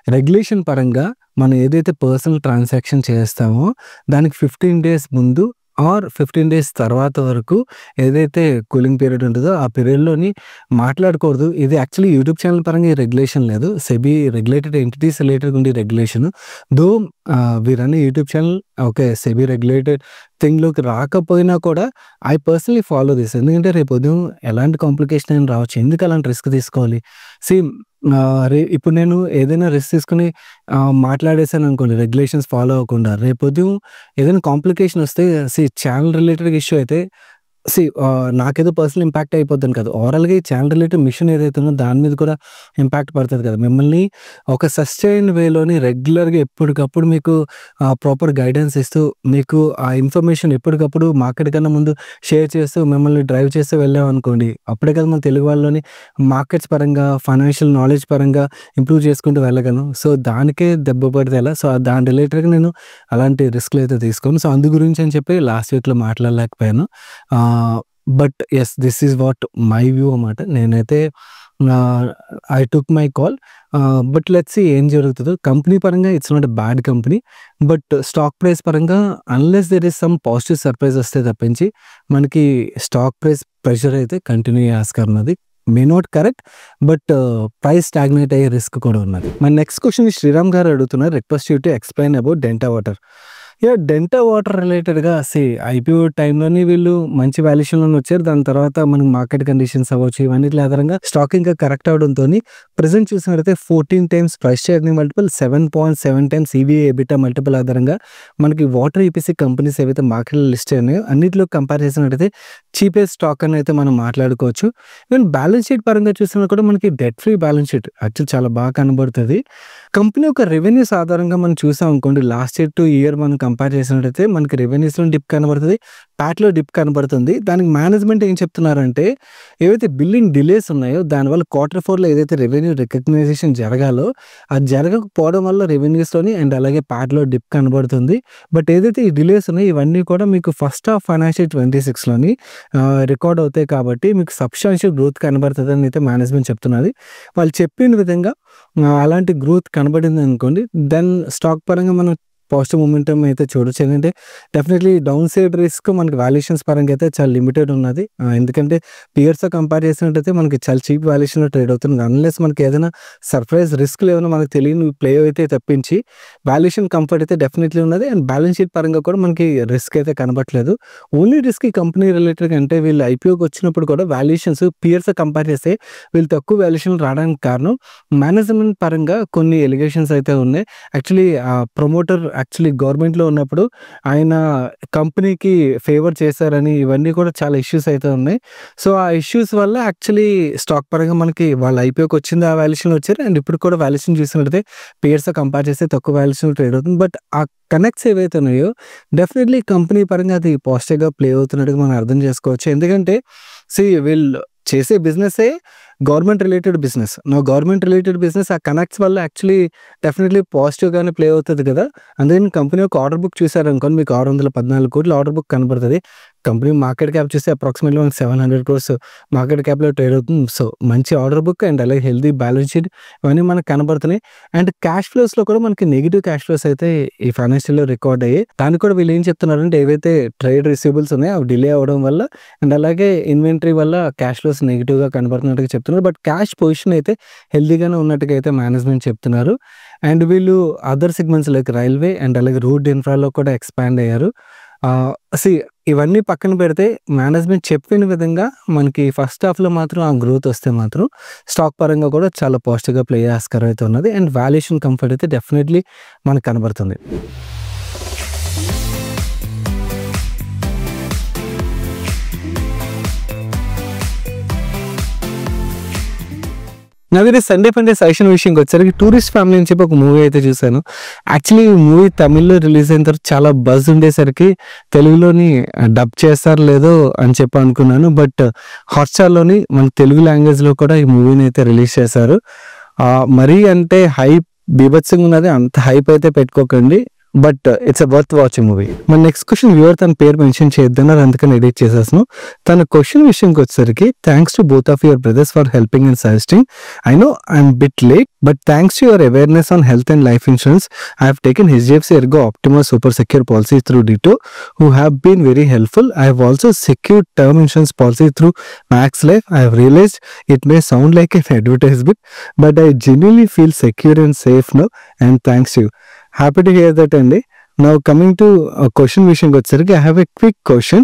రెగ్యులేషన్ పరంగా మనం ఏదైతే పర్సనల్ ట్రాన్సాక్షన్ చేస్తామో దానికి 15 డేస్ ముందు ఆర్ 15 డేస్ తర్వాత వరకు ఏదైతే కూలింగ్ పీరియడ్ ఉంటదో ఆ పీరియడ్‌లోని మాట్లాడకూడదు. ఇది యాక్చువల్లీ యూట్యూబ్ ఛానల్ పరంగా ఈ రెగ్యులేషన్ లేదు. సెబీ రెగ్యులేటెడ్ ఎంటిటీస్ రిలేటెడ్‌గా ఉండే regulation. Though we run YouTube channel. Okay. SEBI regulated థింగ్‌లోకి రాకపోయినా కూడా ఐ పర్సనల్లీ ఫాలో దిస్. ఎందుకంటే రేపు ఉదయం ఎలాంటి కాంప్లికేషన్ అయినా రావచ్చు. ఎందుకు అలాంటి రిస్క్ తీసుకోవాలి? సీ ఇప్పుడు నేను ఏదైనా రిస్క్ తీసుకొని మాట్లాడేసాననుకోండి రెగ్యులేషన్స్ ఫాలో అవ్వకుండా, రేపు ఉదయం ఏదైనా కాంప్లికేషన్ వస్తే ఛానల్ రిలేటెడ్ ఇష్యూ అయితే నాకేదో పర్సనల్ ఇంపాక్ట్ అయిపోద్దని కాదు. ఓవరాల్‌గా ఈ ఛానల్ రిలేటెడ్ మిషన్ ఏదైతే ఉందో దాని మీద కూడా ఇంపాక్ట్ పడతది కదా! మిమ్మల్ని ఒక సస్టైన్డ్ వేలోని రెగ్యులర్‌గా ఎప్పటికప్పుడు మీకు ప్రాపర్ గైడెన్స్ ఇస్తూ, మీకు ఆ ఇన్ఫర్మేషన్ ఎప్పటికప్పుడు మార్కెట్ కన్నా ముందు షేర్ చేస్తూ, మిమ్మల్ని డ్రైవ్ చేస్తూ వెళ్ళామనుకోండి, అప్పుడే కదా మన తెలుగు వాళ్ళలోని మార్కెట్స్ పరంగా, ఫైనాన్షియల్ నాలెడ్జ్ పరంగా ఇంప్రూవ్ చేసుకుంటూ వెళ్ళగలను. సో, దానికే దెబ్బ పడితే ఎలా? సో, దాని రిలేటెడ్‌గా నేను అలాంటి రిస్క్‌లు అయితే తీసుకోను. సో, అందు గురించి అని చెప్పి లాస్ట్ వీక్‌లో మాట్లాడలేకపోయాను. But this is what my view అన్నమాట. నేనైతే I took my call. But let's see ఏం జరుగుతదో. కంపెనీ పరంగా it's not a bad company. But stock price పరంగా unless there is some positive surprise వస్తే తప్పించి మనకి స్టాక్ ప్రైస్ ప్రెషర్ అయితే కంటిన్యూ అయ్యే ఆస్కారం ఉన్నది. May not correct. But price stagnate అయ్యే రిస్క్ కూడా ఉన్నది. మై నెక్స్ట్ క్వెషన్ శ్రీరామ్ గారు అడుగుతున్నారు. Request you to explain about delta water. Delta water రిలేటెడ్‌గా ఐపీఓ టైంలోని వీళ్ళు మంచి వాల్యుయేషన్‌లోనే వచ్చారు. దాని తర్వాత మనకి మార్కెట్ కండిషన్స్ అవ్వచ్చు, ఇవన్నిటి ఆధారంగా స్టాక్ ఇంకా కరెక్ట్ అవ్వడంతోని ప్రెజెంట్ చూసినట్లయితే 14 times price to earning multiple, 7.7 times EVA EBITDA multiple ఆధారంగా మనకి వాటర్ ఈపీసీ కంపెనీస్ ఏవైతే మార్కెట్‌లో లిస్ట్ అయినాయో అన్నిటిలో కంపేర్ చేసినట్టయితే చీపెస్ట్ స్టాక్ అని అయితే మనం మాట్లాడుకోవచ్చు. ఈవెన్ బ్యాలెన్స్ షీట్ పరంగా చూసినా కూడా మనకి debt free balance sheet actually చాలా బాగా కనబడుతది. కంపెనీ యొక్క రెవెన్యూస్ ఆధారంగా మనం చూసాం అనుకోండి, లాస్ట్ ఇయర్ టు ఇయర్ మనం కంపేర్ చేసినట్టయితే మనకి రెవెన్యూస్‌లో డిప్ కనబడుతది. ప్యాట్‌లో డిప్ కనబడుతుంది. దానికి మేనేజ్మెంట్ ఏం చెప్తున్నారంటే, ఏవైతే బిల్లింగ్ డిలేస్ ఉన్నాయో దానివల్ల క్వార్టర్ 4లో ఏదైతే రెవెన్యూ రికగ్నైజేషన్ జరగాలో అది జరగకపోవడం వల్ల రెవెన్యూస్‌లోని అండ్ అలాగే ప్యాట్‌లో డిప్ కనబడుతుంది. బట్ ఏదైతే ఈ డిలేస్ ఉన్నాయో ఇవన్నీ కూడా మీకు ఫస్ట్ హాఫ్ ఫైనాన్షియల్ 26లోని రికార్డ్ అవుతాయి కాబట్టి మీకు సబ్స్టాన్షియల్ గ్రోత్ కనబడుతదని అయితే మేనేజ్మెంట్ చెప్తున్నది. వాళ్ళు చెప్పిన విధంగా అలాంటి గ్రోత్ కనబడిందనుకోండి, దెన్ స్టాక్ పరంగా మనం పాజిటివ్ మొమెంటమ్ అయితే చూడొచ్చు. ఎందుకంటే డెఫినెట్లీ డౌన్ సైడ్ రిస్క్ మనకి వాల్యుయేషన్స్ పరంగా అయితే చాలా లిమిటెడ్ ఉన్నది. ఎందుకంటే పియర్స్‌తో కంపేర్ చేసినట్టయితే మనకి చాలా చీప్ వాల్యుయేషన్‌లో ట్రేడ్ అవుతుంది. అన్లెస్ మనకి ఏదైనా సర్ప్రైజ్ రిస్క్‌లు ఏమైనా మనకు తెలియని ప్లే అయితే తప్పించి వాల్యుయేషన్ కంఫర్ట్ అయితే డెఫినెట్లీ ఉన్నది. అండ్ బ్యాలెన్స్ షీట్ పరంగా కూడా మనకి రిస్క్ అయితే కనబడట్లేదు. ఓన్లీ రిస్క్ ఈ కంపెనీ రిలేటెడ్‌గా అంటే వీళ్ళు ఐపీఓకి వచ్చినప్పుడు కూడా వాల్యుయేషన్స్ పియర్స్‌తో కంపేర్ చేస్తే వీళ్ళు తక్కువ వాల్యుయేషన్‌లు రావడానికి కారణం మేనేజ్మెంట్ పరంగా కొన్ని ఎలిగేషన్స్ అయితే ఉన్నాయి. యాక్చువల్లీ ప్రమోటర్ గవర్నమెంట్‌లో ఉన్నప్పుడు ఆయన కంపెనీకి ఫేవర్ చేశారని ఇవన్నీ కూడా చాలా ఇష్యూస్ అయితే ఉన్నాయి. సో, ఆ ఇష్యూస్ వల్ల యాక్చువల్లీ స్టాక్ పరంగా మనకి వాళ్ళ ఐపీఓకి వచ్చింది ఆ వాల్యుయేషన్‌లో వచ్చారు. అండ్ ఇప్పుడు కూడా వాల్యుయేషన్ చూసినట్టయితే పియర్స్‌తో కంపేర్ చేస్తే తక్కువ వాల్యుయేషన్‌లో ట్రేడ్ అవుతుంది. బట్ ఆ కనెక్ట్స్ ఏవైతే ఉన్నాయో డెఫినెట్లీ కంపెనీ పరంగా అది పాజిటివ్‌గా ప్లే అవుతున్నట్టుగా మనం అర్థం చేసుకోవచ్చు. ఎందుకంటే వీళ్ళు చేసే బిజినెసే government related business. Government related business ఆ కనెక్ట్స్ వల్ల యాక్చువల్లీ డెఫినెట్లీ పాజిటివ్‌గానే ప్లే అవుతది కదా! అందుకని కంపెనీ యొక్క ఆర్డర్ బుక్ చూసారనుకోండి, మీకు 614 కోట్ల ఆర్డర్ బుక్ కనబడుతది. కంపెనీ మార్కెట్ క్యాప్ చూస్తే అప్రాక్సిమేట్‌లీ మనకి 700 క్రోర్స్ మార్కెట్ క్యాప్‌లో ట్రేడ్ అవుతుంది. సో, మంచి ఆర్డర్ బుక్ అండ్ అలాగే హెల్తీ బ్యాలెన్స్ షీట్ ఇవన్నీ మనకు కనబడుతున్నాయి. అండ్ క్యాష్ ఫ్లోస్‌లో కూడా మనకి నెగెటివ్ క్యాష్ ఫ్లోస్ అయితే ఈ ఫైనాన్షియల్‌లో రికార్డ్ అయ్యాయి. దానికి కూడా వీళ్ళు ఏం చెప్తున్నారంటే ఏవైతే ట్రేడ్ రిసీవబుల్స్ ఉన్నాయో అవి డిలే అవ్వడం వల్ల అండ్ అలాగే ఇన్వెంటరీ వల్ల క్యాష్ ఫ్లోస్ నెగెటివ్‌గా కనబడుతున్నట్టుగా చెప్తున్నారు. బట్ క్యాష్ పొజిషన్ అయితే హెల్తీగానే ఉన్నట్టుగా అయితే మేనేజ్మెంట్ చెప్తున్నారు. అండ్ వీళ్ళు other segments like railway and అలాగే రోడ్ ఇన్ఫ్రాలో కూడా ఎక్స్‌పాండ్ అయ్యారు. ఆహ్, సీ ఇవన్నీ పక్కన పెడితే మేనేజ్మెంట్ చెప్పిన విధంగా మనకి ఫస్ట్ హాఫ్‌లో మాత్రం ఆ గ్రోత్ వస్తే మాత్రం స్టాక్ పరంగా కూడా చాలా పాజిటివ్‌గా ప్లే అయ్యే ఆస్కారం అయితే ఉన్నది. అండ్ వాల్యుయేషన్ కంఫర్ట్ అయితే డెఫినెట్లీ మనకు కనబడుతుంది. నాది సండే ఫండే సజెషన్ విషయంకి వచ్చేసరికి టూరిస్ట్ ఫ్యామిలీ అని చెప్పి ఒక మూవీ అయితే చూశాను. యాక్చువల్లీ ఈ మూవీ తమిళ్లో రిలీజ్ అయిన తర్వాత చాలా బజ్ ఉండేసరికి తెలుగులోని డబ్ చేస్తారో లేదో అని చెప్పి అనుకున్నాను. బట్ హాట్‌స్టార్‌లోని మన తెలుగు లాంగ్వేజ్‌లో కూడా ఈ మూవీని అయితే రిలీజ్ చేశారు. మరీ అంటే హైప్ బీభత్సంగా ఉన్నది. అంత హైప్ అయితే పెట్టుకోకండి. But it's worth watching movie. మన నెక్స్ట్ క్వశ్చన్ వ్యూవర్ తన పేరు మెన్షన్ చేయొద్దన్నారు, అందుకని ఎడిట్ చేసేసాను. తన క్వశ్చన్ విషయంకి వచ్చేసరికి thanks to both of your brothers for helping and suggesting. I know I'm bit late but thanks to your awareness on health and life insurance I have taken HDFC Ergo Optima Super Secure policy through Ditto who have been very helpful. I have also secured term insurance policy through Max Life. I have realized it may sound like an advertisement but I genuinely feel secure and safe now and thanks to you. Happy to hear that అండి. Now coming to a question విషయంకి వచ్చేసరికి I have a quick question.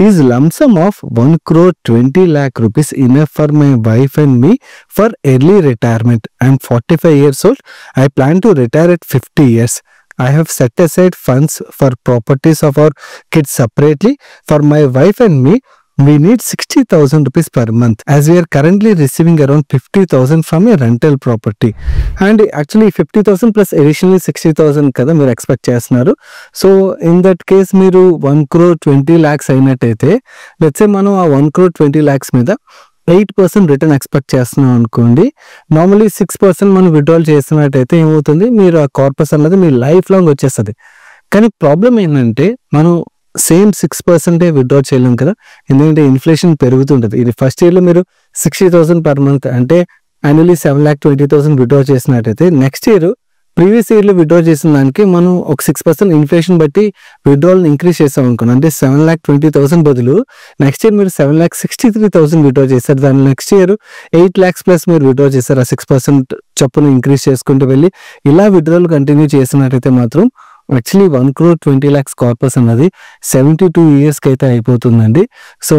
Is lump sum of 1 crore 20 lakh rupees enough for my wife and me for early retirement? I am 45 years old. I plan to retire at 50 years. I have set aside funds for properties of our kids separately. For my wife and me, we need 60,000 rupees per month as we are currently receiving around 50,000 from a rental property. And actually 50,000 plus additionally 60,000 కదా మీరు expect చేస్తున్నారు. So in that case మీరు 1 crore 20 lakhs అయినట్టయితే let's say మనం ఆ 1 crore 20 lakhs మీద 8% return expect చేస్తున్నాం అనుకోండి. నార్మల్లీ 6% మనం విత్డ్రాల్ చేస్తున్నట్టయితే ఏమవుతుంది, మీరు ఆ కార్పస్ అన్నది మీ లైఫ్ లాంగ్ వచ్చేస్తుంది. కానీ ప్రాబ్లం ఏంటంటే మనం సేమ్ 6% విత్డ్రా చేయలేం కదా, ఎందుకంటే ఇన్ఫ్లేషన్ పెరుగుతుంటుంది. ఇది ఫస్ట్ ఇయర్లో మీరు 60,000 పర్ మంత్ అంటే యాన్యువల్లీ 7,20,000 విత్డ్రా చేసినట్టయితే నెక్స్ట్ ఇయర్ ప్రీవియస్ ఇయర్లో విత్డ్రా చేసిన దానికి మనం ఒక 6% ఇన్ఫ్లేషన్ బట్టి విత్డ్రాల్ని ఇంక్రీజ్ చేస్తాం అనుకోండి. అంటే 7,20,000 బదులు నెక్స్ట్ ఇయర్ మీరు 7,63,000 విత్డ్రా చేశారు. దాని నెక్స్ట్ ఇయర్ 8 lakhs ప్లస్ మీరు విత్డ్రా చేశారు. ఆ 6% చొప్పున ఇంక్రీజ్ చేసుకుంటూ వెళ్ళి ఇలా విత్డ్రాల్ కంటిన్యూ చేసినట్టయితే మాత్రం యాక్చువల్లీ 1 crore 20 lakhs కార్పస్ అన్నది 72 yearsకి అయితే అయిపోతుందండి. సో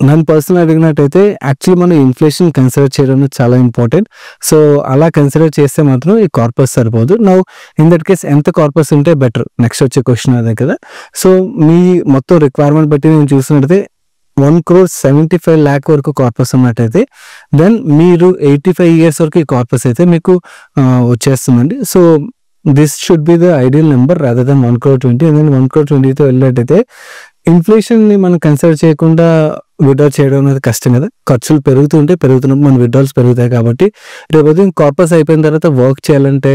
నన్ను పర్సనల్ అడిగినట్టయితే యాక్చువల్లీ మనం ఇన్ఫ్లేషన్ కన్సిడర్ చేయడం చాలా ఇంపార్టెంట్. సో అలా కన్సిడర్ చేస్తే మాత్రం ఈ కార్పస్ సరిపోదు. నౌ ఇన్ దట్ కేస్ ఎంత కార్పస్ ఉంటే బెటర్, నెక్స్ట్ వచ్చే క్వశ్చన్ అదే కదా. సో మీ మొత్తం రిక్వైర్మెంట్ బట్టి నేను చూసినట్టయితే 1,75,00,000 వరకు కార్పస్ ఉన్నట్టయితే దెన్ మీరు 85 years వరకు ఈ కార్పస్ అయితే మీకు వచ్చేస్తుందండి. So this should be the ideal number rather than 1,20,00,000. And then 1,20,00,000తో వెళ్ళినట్టయితే ఇన్ఫ్లేషన్ని మనం కన్సిడర్ చేయకుండా విత్డ్రా చేయడం అనేది కష్టం కదా. ఖర్చులు పెరుగుతున్నప్పుడు మన విత్డ్రాల్స్ పెరుగుతాయి కాబట్టి రేపు కార్పస్ అయిపోయిన తర్వాత వర్క్ చేయాలంటే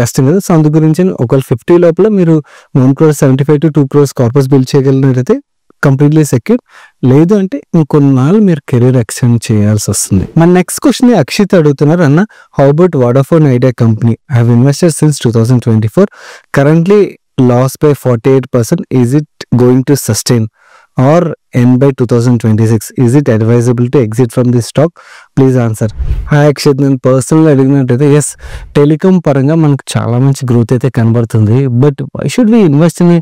కష్టం కదా. సో అందు గురించి ఒకవేళ 50 లోపల మీరు 1,75,00,000 to 2 crores కార్పస్ బిల్డ్ చేయగలిగినట్టయితే కంప్లీట్లీ సెక్యూర్. లేదు అంటే ఇంకొన్నాళ్ళు మీరు కెరీర్ ఎక్స్టెండ్ చేయాల్సి వస్తుంది. మన నెక్స్ట్ క్వశ్చన్ అక్షిత్ అడుగుతున్నారు, అన్న how about Vodafone Idea company? I have invested since 2024, currently loss by 48%. Is it going to sustain or end by 2026? Is it advisable to exit from this stock? Please answer. Hi Akshit, నేను personal అడిగినట్టయితే yes, telecom పరంగా మనకు చాలా మంచి growth అయితే కనబడుతుంది. But why should we invest in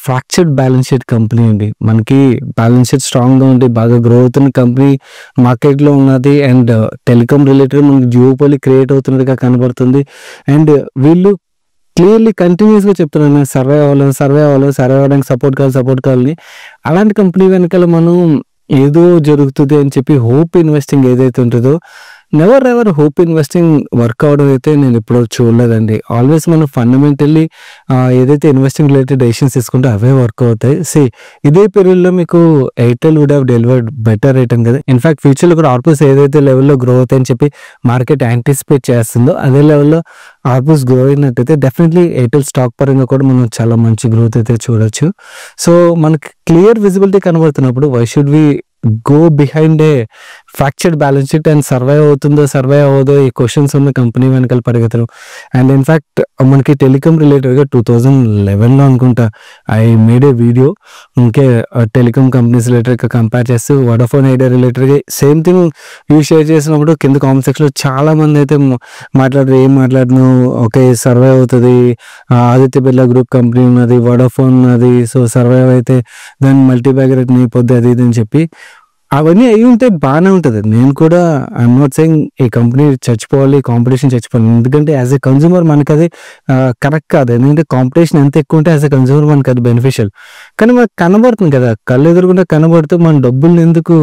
fractured balance sheet company అండి? మనకి balance sheet స్ట్రాంగ్గా ఉండి బాగా గ్రో అవుతున్న కంపెనీ మార్కెట్లో ఉన్నది. అండ్ టెలికాం రిలేటెడ్ మనకి జియోపోలి క్రియేట్ అవుతున్నట్టుగా కనబడుతుంది. అండ్ వీళ్ళు క్లియర్లీ కంటిన్యూస్గా చెప్తున్నాను, సర్వే అవ్వడానికి సపోర్ట్ కావాలని. అలాంటి కంపెనీ వెనకాల మనం ఏదో జరుగుతుంది అని చెప్పి హోప్ ఇన్వెస్టింగ్ ఏదైతే ఉంటుందో, never ever hope investing work అవడం అయితే నేను ఎప్పుడూ చూడలేదండి. ఆల్వేస్ మనం ఫండమెంటల్లీ ఏదైతే ఇన్వెస్టింగ్ రిలేటెడ్ డెసిషన్స్ తీసుకుంటే అవే వర్క్ అవుతాయి. ఇదే పీరియడ్లో మీకు Airtel would have delivered better return కదా. ఇన్ఫాక్ట్ ఫ్యూచర్లో కూడా ఆర్పూస్ ఏదైతే లెవెల్లో గ్రో అవుతాయని చెప్పి మార్కెట్ యాంటిసిపేట్ చేస్తుందో అదే లెవెల్లో ఆర్పూస్ గ్రో అయినట్టయితే డెఫినెట్లీ ఎయిర్టెల్ స్టాక్ పరంగా కూడా మనం చాలా మంచి గ్రోత్ అయితే చూడొచ్చు. సో మనకి క్లియర్ విజిబిలిటీ కనబడుతున్నప్పుడు why should we go behind a fractured balance sheet and survive అవ్వదో ఈ క్వశ్చన్స్ ఉన్న కంపెనీ వెనకాల పరిగెత్తడం. అండ్ ఇన్ఫాక్ట్ మనకి టెలికాం రిలేటెడ్గా 2011లో అనుకుంటా ఐ మేడ్ ఏ వీడియో, ఇంకే టెలికాం కంపెనీస్ రిలేటెడ్గా కంపేర్ చేస్తూ వోడాఫోన్ ఐడియా రిలేటెడ్గా సేమ్ థింగ్ షేర్ చేసినప్పుడు కింద కామెంట్ సెక్షన్లో చాలా మంది అయితే ఏం మాట్లాడను, ఓకే సర్వైవ్ అవుతుంది, ఆదిత్య బిర్లా గ్రూప్ కంపెనీ ఉన్నది, వోడాఫోన్ ఉన్నది, సో సర్వైవ్ అయితే దాన్ని మల్టీబ్యాగర్ రేట్ అయిపోద్ది అది ఇది అని చెప్పి అవన్నీ అయి ఉంటే బాగానే ఉంటుంది. నేను కూడా ఐఎమ్ నాట్ సెయింగ్ ఈ కంపెనీ చచ్చిపోవాలి, కాంపిటీషన్ చచ్చిపోవాలి, ఎందుకంటే యాజ్ ఎ కన్జ్యూమర్ మనకు అది కరెక్ట్ కాదు. ఎందుకంటే కాంపిటీషన్ ఎంత ఎక్కువ ఉంటే యాజ్ ఎ కన్జ్యూమర్ మనకు అది బెనిఫిషియల్. కానీ మనకు కనబడుతుంది కదా, కళ్ళు ఎదురుకుండా కనబడుతూ మన డబ్బులు ఎందుకు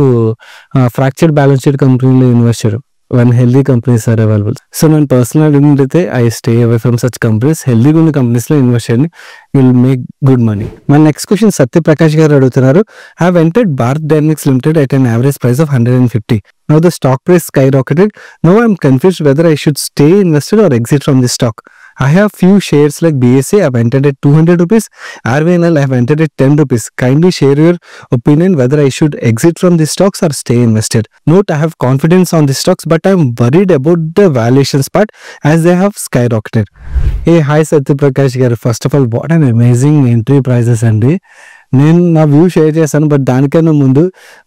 ఫ్రాక్చర్డ్ బ్యాలెన్స్ షీట్ కంపెనీలో ఇన్వెస్ట్ చేయడం when healthy companies are available. So నేను పర్సనల్ అడిగినట్టయితే I stay away from such companies. హెల్దీగా ఉన్న కంపెనీస్లో ఇన్వెస్ట్ చేయండి, విల్ మేక్ గుడ్ మనీ. మన నెక్స్ట్ క్వశ్చన్ సత్యప్రకాష్ గారు అడుగుతున్నారు, have entered Bharat Dynamics Limited at an average price of 150. Now the stock price skyrocketed. Now I'm confused whether I should stay invested or exit from this stock. I have few shares like BSA, I've entered at 200 rupees. RVNL, I've entered at 10 rupees. Kindly share your opinion whether I should exit from these stocks or stay invested. Note, I have confidence on these stocks, but I'm worried about the valuations part as they have skyrocketed. Hey, hi Satyaprakash garu. First of all, what an amazing entry prices అండి. నేను నా view share చేశాను, but దానికన్నా ముందు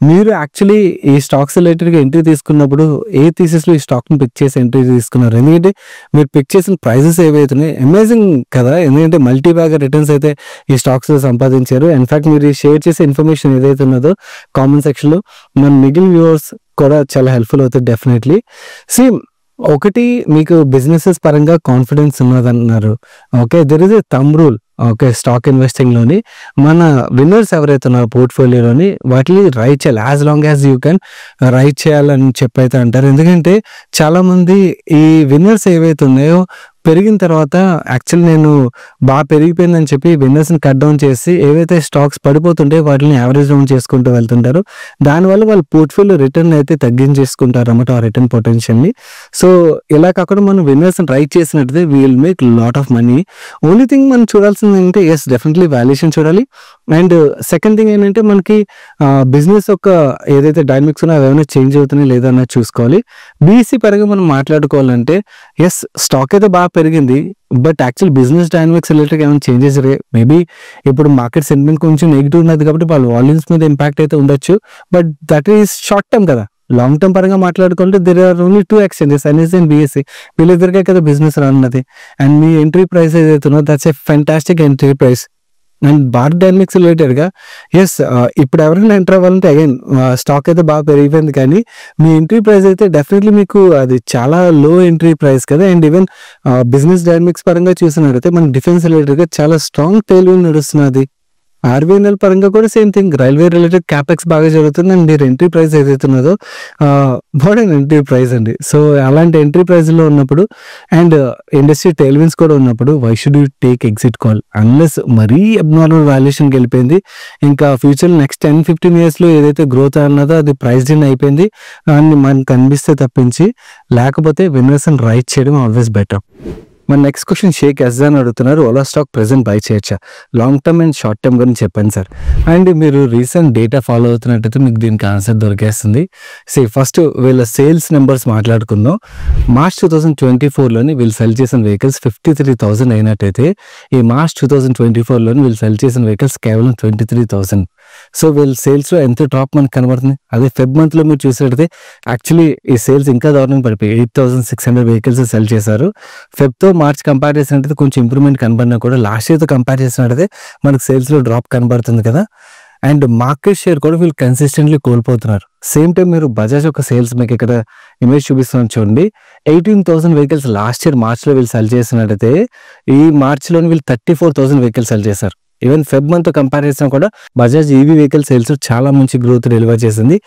మీరు actually ఈ stocks రిలేటెడ్గా entry తీసుకున్నప్పుడు ఏ థీసిస్లో ఈ స్టాక్ని పిక్ చేసి ఎంట్రీ తీసుకున్నారు? ఎందుకంటే మీరు పిక్ చేసిన ప్రైజెస్ ఏవైతున్నాయి అమేజింగ్ కదా, ఎందుకంటే మల్టీ బ్యాగర్ రిటర్న్స్ అయితే ఈ స్టాక్స్ సంపాదించారు. ఇన్ఫాక్ట్ మీరు షేర్ చేసే ఇన్ఫర్మేషన్ ఏదైతే ఉన్నదో కామెంట్ సెక్షన్లో మన మిగిలిన వ్యూవర్స్ కూడా చాలా హెల్ప్ఫుల్ అవుతుంది డెఫినెట్లీ. ఒకటి, మీకు బిజినెసెస్ పరంగా కాన్ఫిడెన్స్ ఉన్నదన్నారు, okay, there is a thumb rule, okay, stock ఇన్వెస్టింగ్లోని మన విన్నర్స్ ఎవరైతే ఉన్నారో పోర్ట్ఫోలియోలోని వాటిని రైట్ చేయాలి, as long as you can ride చేయాలని చెప్పైతే అంటారు. ఎందుకంటే చాలామంది ఈ విన్నర్స్ ఏవైతే ఉన్నాయో పెరిగిన తర్వాత యాక్చువల్లీ నేను బాగా పెరిగిపోయిందని చెప్పి విన్నర్స్ని కట్ డౌన్ చేసి ఏవైతే స్టాక్స్ పడిపోతుంటే వాటిని యావరేజ్ డౌన్ చేసుకుంటూ వెళ్తుంటారు. దానివల్ల వాళ్ళ పోర్ట్ఫోలియో రిటర్న్ అయితే తగ్గించేసుకుంటారు అన్నమాట, ఆ రిటర్న్ పొటెన్షియల్ని. సో ఇలా కాకుండా మనం విన్నర్స్ని రైట్ చేసినట్టయితే we will make lot of money. Only thing మనం చూడాల్సింది ఏంటంటే ఎస్ డెఫినెట్లీ వాల్యుయేషన్ చూడాలి. అండ్ సెకండ్ థింగ్ ఏంటంటే మనకి బిజినెస్ యొక్క ఏదైతే డైనమిక్స్ ఉన్నాయో ఏమైనా చేంజ్ అవుతున్నాయి లేదా అన్నది చూసుకోవాలి. బీసీ పరంగా మనం మాట్లాడుకోవాలంటే ఎస్ స్టాక్ అయితే బాగా పెరిగింది, but actual business dynamics related ఏమైనా చేంజెస్ మేబీ ఇప్పుడు మార్కెట్ సెంటిమెంట్ కొంచెం నెగిటివ్ ఉన్నది కాబట్టి వాళ్ళ వాల్యూమ్స్ మీద ఇంపాక్ట్ అయితే ఉండొచ్చు, but that is short term కదా. లాంగ్ టర్మ్ పరంగా మాట్లాడుకుంటే there are only 2 exchanges, NSE and BSE, వీళ్ళిద్దరికే కదా బిజినెస్ రానున్నది. అండ్ మీ ఎంట్రీ ప్రైస్ ఏదైతే ఉన్నదో that's a fantastic entry price. And Bharat Dynamics రిలేటెడ్గా ఎస్ ఇప్పుడు ఎవరైనా ఎంటర్ అవ్వాలంటే అగైన్ స్టాక్ అయితే బాగా పెరిగిపోయింది, కానీ మీ ఎంట్రీ ప్రైస్ అయితే డెఫినెట్లీ మీకు అది చాలా లో ఎంట్రీ ప్రైస్ కదా. అండ్ ఈవెన్ బిజినెస్ డైనమిక్స్ పరంగా చూసినట్టయితే మన డిఫెన్స్ రిలేటెడ్గా చాలా స్ట్రాంగ్ టైల్ నడుస్తున్నది. ఆర్బీఎన్ఎల్ పరంగా కూడా same thing. Railway related capex బాగా జరుగుతుంది. అండ్ మీరు ఎంట్రీ ప్రైస్ ఏదైతే ఉన్నదో మోడర్న్ ఎంట్రీ ప్రైస్ అండి. సో అలాంటి ఎంట్రీ ప్రైస్లో ఉన్నప్పుడు అండ్ ఇండస్ట్రీ టైల్విన్స్ కూడా ఉన్నప్పుడు why should you take exit call unless మరీ అబ్నార్మల్ వాల్యుయేషన్కి వెళ్ళిపోయింది. ఇంకా ఫ్యూచర్ నెక్స్ట్ 10-15 ఇయర్స్లో ఏదైతే గ్రోత్ అన్నదో అది ప్రైస్ ఇన్ అయిపోయింది అని మనకు కనిపిస్తే తప్పించి, లేకపోతే విన్నర్స్ అండ్ రైట్ చేయడం ఆల్వేస్ బెటర్. మన నెక్స్ట్ క్వశ్చన్ షేక్ ఎస్జాన్ అడుగుతున్నారు, ఓలా స్టాక్ ప్రెసెంట్ బై చేయొచ్చా, long term and short term గురించి చెప్పండి సార్. అండ్ మీరు రీసెంట్ డేటా ఫాలో అవుతున్నట్టయితే మీకు దీనికి ఆన్సర్ దొరికేస్తుంది. ఫస్ట్ వీళ్ళ సేల్స్ నెంబర్స్ మాట్లాడుకుందాం. మార్చ్ 2024లోని వీళ్ళు సెల్ చేసిన వెహికల్స్ 53,000 అయినట్టయితే ఈ మార్చ్ 2024లోని వీళ్ళు సెల్ చేసిన వెహికల్స్ కేవలం 23,000. సో వీళ్ళ సేల్స్లో ఎంత డ్రాప్ మనకు కనబడుతుంది. అదే ఫెబ్ మంత్లో మీరు చూసినట్టయితే యాక్చువల్లీ ఈ సేల్స్ ఇంకా దారుణంగా పడిపోయి 8,600 వెహికల్స్ సెల్ చేశారు. ఫెబ్తో మార్చ్ కంపేర్ చేసినట్టయితే కొంచెం ఇంప్రూవ్మెంట్ కనబడినా కూడా లాస్ట్ ఇయర్తో కంపేర్ చేసినట్టయితే మనకు సేల్స్లో డ్రాప్ కనబడుతుంది కదా. అండ్ మార్కెట్ షేర్ కూడా వీళ్ళు కన్సిస్టెంట్లీ కోల్పోతున్నారు. సేమ్ టైం మీరు బజాజ్ ఒక సేల్స్ మీకు ఇక్కడ ఇమేజ్ చూపిస్తున్నాను చూడండి. 18,000 వెహికల్స్ లాస్ట్ ఇయర్ మార్చ్లో వీళ్ళు సెల్ చేసినట్టయితే ఈ మార్చ్లోని వీళ్ళు 34,000 వెహికల్స్ సెల్ చేశారు. ఈవెన్ ఫెబ్ మంత్ కంపేర్ చేసినా కూడా బజాజ్ ఈవీ వెహికల్ సేల్స్ చాలా మంచి గ్రోత్ డెలివర్ చేసింది.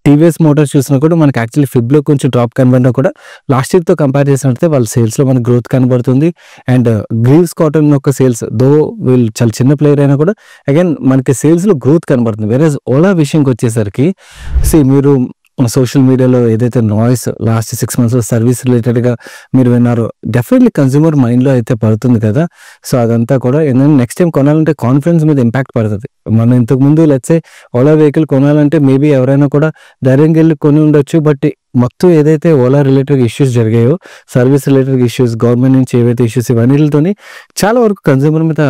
టీవీఎస్ మోటార్స్ చూసినా కూడా మనకి యాక్చువల్లీ ఫెబ్లో కొంచెం డ్రాప్ కనబడినా కూడా లాస్ట్ ఇయర్తో కంపేర్ చేసినట్లయితే వాళ్ళ సేల్స్లో మనకి గ్రోత్ కనబడుతుంది. అండ్ గ్రీవ్స్ కాటన్ యొక్క సేల్స్ దో వీళ్ళు చాలా చిన్న ప్లేయర్ అయినా కూడా అగైన్ మనకి సేల్స్లో గ్రోత్ కనబడుతుంది. వేరే ఓలా విషయంకి వచ్చేసరికి మీరు సోషల్ మీడియాలో ఏదైతే నాయిస్ లాస్ట్ 6 monthsలో సర్వీస్ రిలేటెడ్గా మీరు విన్నారో డెఫినెట్లీ కన్జ్యూమర్ మైండ్లో అయితే పడుతుంది కదా. సో అదంతా కూడా ఏంటంటే నెక్స్ట్ టైం కొనాలంటే కాన్ఫిడెన్స్ మీద ఇంపాక్ట్ పడుతుంది. మనం ఇంతకుముందు లెట్సే ఓలా వెహికల్ కొనాలంటే మేబీ ఎవరైనా కూడా ధైర్యంగా వెళ్ళి కొని ఉండొచ్చు. బట్ మొత్తం ఏదైతే ఓలా రిలేటెడ్ ఇష్యూస్ జరిగాయో, సర్వీస్ రిలేటెడ్ ఇష్యూస్, గవర్నమెంట్ నుంచి ఏవైతే ఇష్యూస్ ఇవన్నిటితోని చాలా వరకు కన్జ్యూమర్ మీద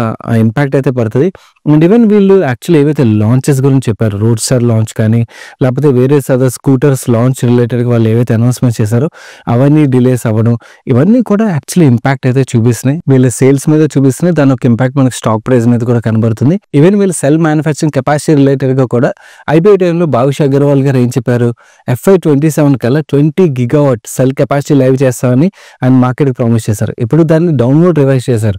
ఇంపాక్ట్ అయితే పడుతుంది. అండ్ ఈవెన్ వీళ్ళు యాక్చువల్లీ ఏవైతే లాంచెస్ గురించి చెప్పారు, రోడ్ స్టార్ లాంచ్ కానీ లేకపోతే వేరే అదర్ స్కూటర్స్ లాంచ్ రిలేటెడ్గా వాళ్ళు ఏవైతే అనౌన్స్మెంట్ చేశారో అవన్నీ డిలేస్ అవ్వడం ఇవన్నీ కూడా యాక్చువల్లీ ఇంపాక్ట్ అయితే చూపిస్తున్నాయి. వీళ్ళ సేల్స్ మీద చూపిస్తున్నాయి. దాని ఒక ఇంపాక్ట్ మనకి స్టాక్ ప్రైస్ మీద కూడా కనబడుతుంది. ఈవెన్ వీళ్ళ సెల్ మ్యానుఫ్యాక్చరింగ్ కెపాసిటీ రిలేటెడ్గా కూడా ఐబీఐ టైంలో భావిష్ అగర్వాల్ గారు ఏం చెప్పారు, FY27 కల్లా 20 GW సెల్ కెపాసిటీ లైవ్ చేస్తామని ఆయన మార్కెట్కి ప్రామిస్ చేశారు. ఇప్పుడు దాన్ని డౌన్లోడ్ రివైజ్ చేశారు.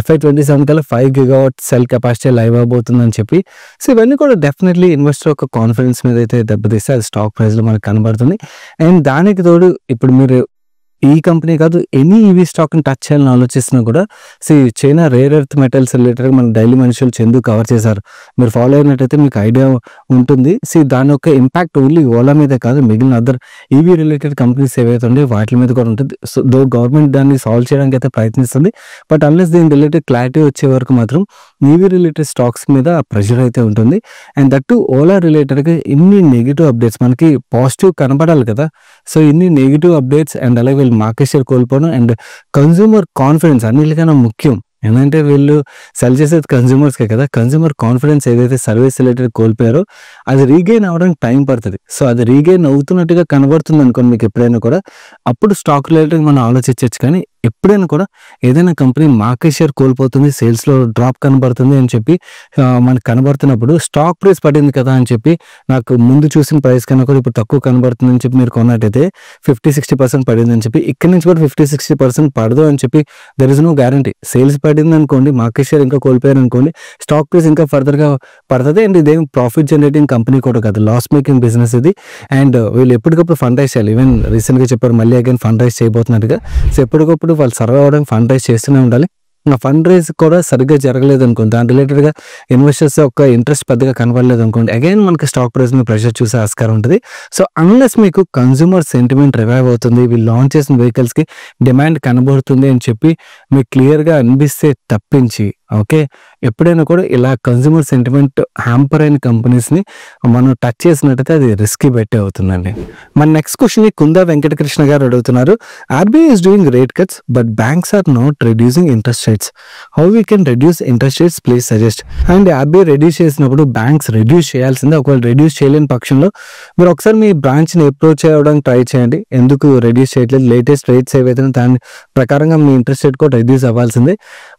FY27 కల్లా 5 GW సెల్ కెపాసిటీ లైవ్ అవబోతుందని చెప్పి. సో ఇవన్నీ కూడా డెఫినెట్లీ ఇన్వెస్టర్ యొక్క కాన్ఫిడెన్స్ మీద అయితే దెబ్బతీస్తే అది స్టాక్ ప్రైస్లో మనకు కనబడుతుంది. అండ్ దానికి తోడు ఇప్పుడు మీరు ఈ కంపెనీ కాదు ఎనీ ఈవీ స్టాక్ని టచ్ చేయాలని ఆలోచిస్తున్నా కూడా China rare earth metals related మన డైలీ మనుషులు చందు కవర్ చేశారు. మీరు ఫాలో అయినట్టయితే మీకు ఐడియా ఉంటుంది. దాని యొక్క ఇంపాక్ట్ ఓన్లీ ఓలా మీదే కాదు, మిగిలిన అదర్ ఈవీ రిలేటెడ్ కంపెనీస్ ఏవైతే ఉంటే వాటి మీద కూడా ఉంటుంది. సో దో గవర్నమెంట్ దాన్ని సాల్వ్ చేయడానికి అయితే ప్రయత్నిస్తుంది. బట్ అన్లెస్ దీని రిలేటెడ్ క్లారిటీ వచ్చే వరకు మాత్రం ఈవీ రిలేటెడ్ స్టాక్స్ మీద ప్రెషర్ అయితే ఉంటుంది. అండ్ దట్టు ఓలా రిలేటెడ్గా ఇన్ని నెగిటివ్ అప్డేట్స్ మనకి పాజిటివ్ కనపడాలి కదా. సో ఇన్ని నెగిటివ్ అప్డేట్స్ అండ్ అలాగే వీళ్ళు మార్కెట్ షేర్ కోల్పోవడం అండ్ కన్జ్యూమర్ కాన్ఫిడెన్స్ అన్నిటికన్నా ముఖ్యం. ఏంటంటే వీళ్ళు సెల్ చేసేది కన్జ్యూమర్స్కే కదా. కన్జ్యూమర్ కాన్ఫిడెన్స్ ఏదైతే సర్వీస్ రిలేటెడ్ కోల్పోయారో అది రీగెయిన్ అవ్వడానికి టైం పడుతుంది. సో అది రీగెయిన్ అవుతున్నట్టుగా కనబడుతుంది అనుకోండి మీకు ఎప్పుడైనా కూడా, అప్పుడు స్టాక్ రిలేటెడ్ మనం ఆలోచించవచ్చు. కానీ ఎప్పుడైనా కూడా ఏదైనా కంపెనీ మార్కెట్ షేర్ కోల్పోతుంది, సేల్స్లో డ్రాప్ కనబడుతుంది అని చెప్పి మనకు కనబడుతున్నప్పుడు స్టాక్ ప్రైస్ పడింది కదా అని చెప్పి నాకు ముందు చూసిన ప్రైస్ కన్నా కూడా ఇప్పుడు తక్కువ కనబడుతుంది అని చెప్పి మీరు కొన్నట్టయితే 50-60% పడింది అని చెప్పి ఇక్కడి నుంచి కూడా 50-60% పడదు అని చెప్పి there is no guarantee. Sales పడింది అనుకోండి, మార్కెట్ షేర్ ఇంకా కోల్పోయారు అనుకోండి, స్టాక్ ప్రైస్ ఇంకా ఫర్దర్గా పడుతుంది. అండ్ ఇదేం ప్రాఫిట్ జనరేటింగ్ కంపెనీ కూడా కాదు, లాస్ మేకింగ్ బిజినెస్ ఇది. అండ్ వీళ్ళు ఎప్పటికప్పుడు ఫండ్ రైజ్ చేయాలి. ఈవెన్ రీసెంట్గా చెప్పారు మళ్ళీ అగైన్ ఫండ్ రైజ్ చేయబోతున్నట్టుగా. సో ఎప్పటికప్పుడు వాళ్ళు సర్వ్ అవ్వడానికి ఫండ్ రైజ్ చేస్తూనే ఉండాలి. ఆ ఫండ్ రైజ్ కూడా సరిగ్గా జరగలేదు అనుకోండి, దాని రిలేటెడ్గా ఇన్వెస్టర్స్ యొక్క ఇంట్రెస్ట్ పెద్దగా కనబడలేదు అనుకోండి, అగైన్ మనకి స్టాక్ ప్రైస్ మీద ప్రెషర్ చూసే ఆస్కారం ఉంటుంది. సో అన్లెస్ మీకు కన్జ్యూమర్ సెంటిమెంట్ రివైవ్ అవుతుంది, వీళ్ళు లాంచ్ చేసిన వెహికల్స్కి డిమాండ్ కనబడుతుంది అని చెప్పి మీకు క్లియర్గా అనిపిస్తే తప్పించి ఓకే ఎప్పుడైనా కూడా ఇలా కన్జ్యూమర్ సెంటిమెంట్ హ్యాంపర్ అయిన కంపెనీస్ని మనం టచ్ చేసినట్టయితే అది రిస్కీ బెట్టే అవుతుందండి. మన నెక్స్ట్ క్వశ్చన్ కుందా వెంకటకృష్ణ గారు అడుగుతున్నారు, RBI is doing rate cuts but banks are not reducing interest rates, how we can reduce interest rates please suggest. And RBI reduce చేసినప్పుడు బ్యాంక్స్ రెడ్యూస్ చేయాల్సిందే. ఒకవేళ రెడ్యూస్ చేయలేని పక్షంలో మీరు ఒకసారి మీ బ్రాంచ్ని అప్రోచ్ అవ్వడానికి ట్రై చేయండి. ఎందుకు రెడ్యూస్ చేయట్లేదు, లేటెస్ట్ రేట్స్ ఏవైతే దాని ప్రకారంగా మీ ఇంట్రెస్ట్ రేట్ కూడా రెడ్యూస్ అవ్వాల్సిందే.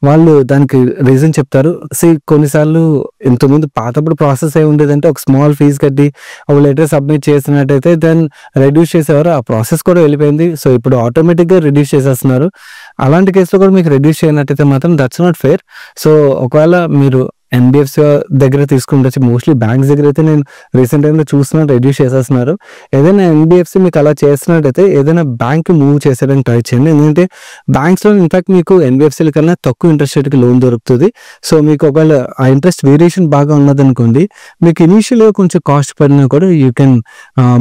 వాళ్ళు దానికి రీజన్ చెప్తారు. కొన్నిసార్లు ఇంతకుముందు పాతప్పుడు ప్రాసెస్ అయి ఉండేదంటే ఒక స్మాల్ ఫీజు కట్టి ఒక లెటర్ సబ్మిట్ చేసినట్టయితే దెన్ రెడ్యూస్ చేసేవారు, ఆ ప్రాసెస్ కూడా వెళ్ళిపోయింది. సో ఇప్పుడు ఆటోమేటిక్గా రెడ్యూస్ చేసేస్తున్నారు. అలాంటి కేసులో కూడా మీకు రెడ్యూస్ చేయనట్టయితే మాత్రం దట్స్ నాట్ ఫెయిర్. సో ఒకవేళ మీరు ఎన్బిఎఫ్సి దగ్గర తీసుకుంటే మోస్ట్లీ బ్యాంక్స్ దగ్గర అయితే నేను రీసెంట్ టైంలో చూస్తున్నాను రెడ్యూస్ చేసేస్తున్నారు. ఏదైనా ఎన్బిఎఫ్సి మీకు అలా చేస్తున్నట్టయితే ఏదైనా బ్యాంక్ మూవ్ చేసేయడానికి ట్రై చేయండి. ఎందుకంటే బ్యాంక్స్లో ఇన్ఫాక్ట్ మీకు ఎన్బిఎఫ్సీల కన్నా తక్కువ ఇంట్రెస్ట్ రేట్కి లోన్ దొరుకుతుంది. సో మీకు ఒకవేళ ఆ ఇంట్రెస్ట్ వేరియేషన్ బాగా ఉన్నదనుకోండి, మీకు ఇనీషియల్గా కొంచెం కాస్ట్ పడినా కూడా you can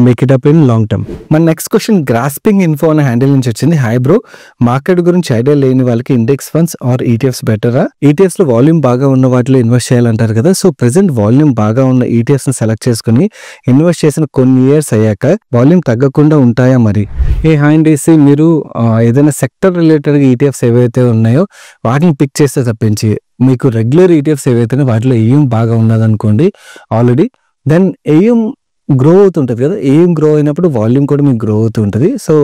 make it up in long term. మన నెక్స్ట్ క్వశ్చన్ గ్రాస్పింగ్ ఇన్ఫో అనే హ్యాండిల్ నుంచి వచ్చింది. హై బ్రో, మార్కెట్ గురించి ఐడియా లేని వాళ్ళకి ఇండెక్స్ ఫండ్స్ ఆర్ ఈటీఎఫ్స్ బెటరా? ఈటీఎఫ్స్ లో వాల్యూమ్ బాగా ఉన్న వాటిలో ఇన్వెస్ట్ చేయాలంటారు కదా. సో ప్రెసెంట్ వాల్యూమ్ బాగా ఉన్న ఈటీఎఫ్స్ ని సెలెక్ట్ చేసుకుని ఇన్వెస్ట్ చేసిన కొన్ని ఇయర్స్ అయ్యాక వాల్యూమ్ తగ్గకుండా ఉంటాయా మరి? హ్యాండ్ వేసి మీరు ఏదైనా సెక్టర్ రిలేటెడ్ ఈటీఎఫ్స్ ఏవైతే ఉన్నాయో వాటిని పిక్ చేస్తే తప్పించి మీకు రెగ్యులర్ ఈటీఎఫ్స్ ఏవైతే వాటిలో ఏం బాగా ఉన్నదనుకోండి ఆల్రెడీ, దెన్ ఏం గ్రో అవుతుంటుంది కదా, ఏం గ్రో అయినప్పుడు వాల్యూమ్ కూడా మీకు గ్రో అవుతూ ఉంటుంది. సో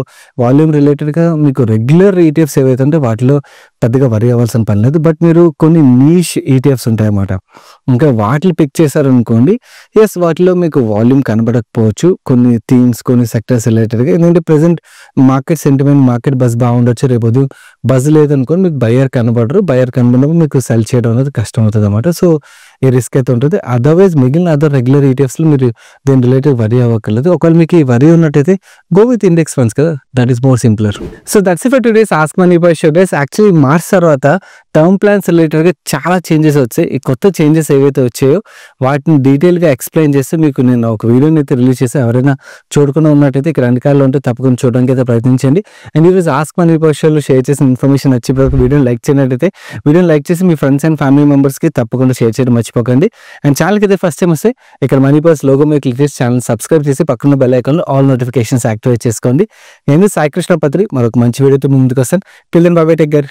వాల్యూమ్ రిలేటెడ్గా మీకు రెగ్యులర్ ఈటీఎఫ్స్ ఏవైతే ఉంటే వాటిలో పెద్దగా వరి అవ్వాల్సిన పని లేదు. బట్ మీరు కొన్ని నీష్ ఈటీఎఫ్స్ ఉంటాయన్నమాట, ఇంకా వాటిని పిక్ చేశారనుకోండి, ఎస్ వాటిలో మీకు వాల్యూమ్ కనబడకపోవచ్చు, కొన్ని థీమ్స్ కొన్ని సెక్టర్స్ రిలేటెడ్గా. ఎందుకంటే present market sentiment market buzz బాగుండొచ్చు, రేపు బజ్ లేదనుకోండి మీకు బయర్ కనబడరు, బయర్ కనబడినప్పుడు మీకు సెల్ చేయడం అనేది కష్టం అవుతుంది అన్నమాట. సో ఈ రిస్క్ అయితే ఉంటుంది. అదర్వైజ్ మిగిలిన అదర్ రెగ్యులర్ ఈటీఎఫ్స్లో మీరు దీని రిలేటెడ్ వరి అవ్వక్కర్లేదు. ఒకవేళ మీకు ఈ వరి ఉన్నట్టయితే గో విత్ ఇండెక్స్ ఫండ్స్ కదా, that is more simpler. So that's it for today's ask money by show guys. Actually March తర్వాత టర్మ్ ప్లాన్స్ రిలేటెడ్గా చాలా చేంజెస్ వచ్చాయి. ఈ కొత్త చేంజెస్ ఏవైతే వచ్చాయో వాటిని డీటెయిల్గా ఎక్స్ప్లెయిన్ చేస్తే మీకు నేను ఒక వీడియోని అయితే రిలీజ్ చేసి ఎవరైనా చూడకుండా ఉన్నట్టయితే ఇక్కడ వెనకాలలో ఉంటే తప్పకుండా చూడడానికి అయితే ప్రయత్నించండి. అండ్ ఈరోజు ఆస్క్ మనీ బై షోలో షేర్ చేసిన ఇన్ఫర్మేషన్ వచ్చి వీడియోని లైక్ చేయనట్టయితే వీడియోని లైక్ చేసి మీ ఫ్రెండ్స్ అండ్ ఫ్యామిలీ మెంబర్స్కి తప్పకుండా షేర్ చేయడం మర్చిపోకండి. అండ్ ఛానల్కి అయితే ఫస్ట్ టైం వస్తే ఇక్కడ మనీ పర్స్ లోగో మీద క్లిక్ చేసి ఛానల్ సబ్స్క్రైబ్ చేసి పక్కన బెల్ ఐకాన్లో ఆల్ నోటిఫికేషన్స్ యాక్టివేట్ చేసుకోండి. నేను సాయి కృష్ణ పత్రి మరొక మంచి వీడియోతో ముందుకు వస్తాను. Till then bye bye, take care.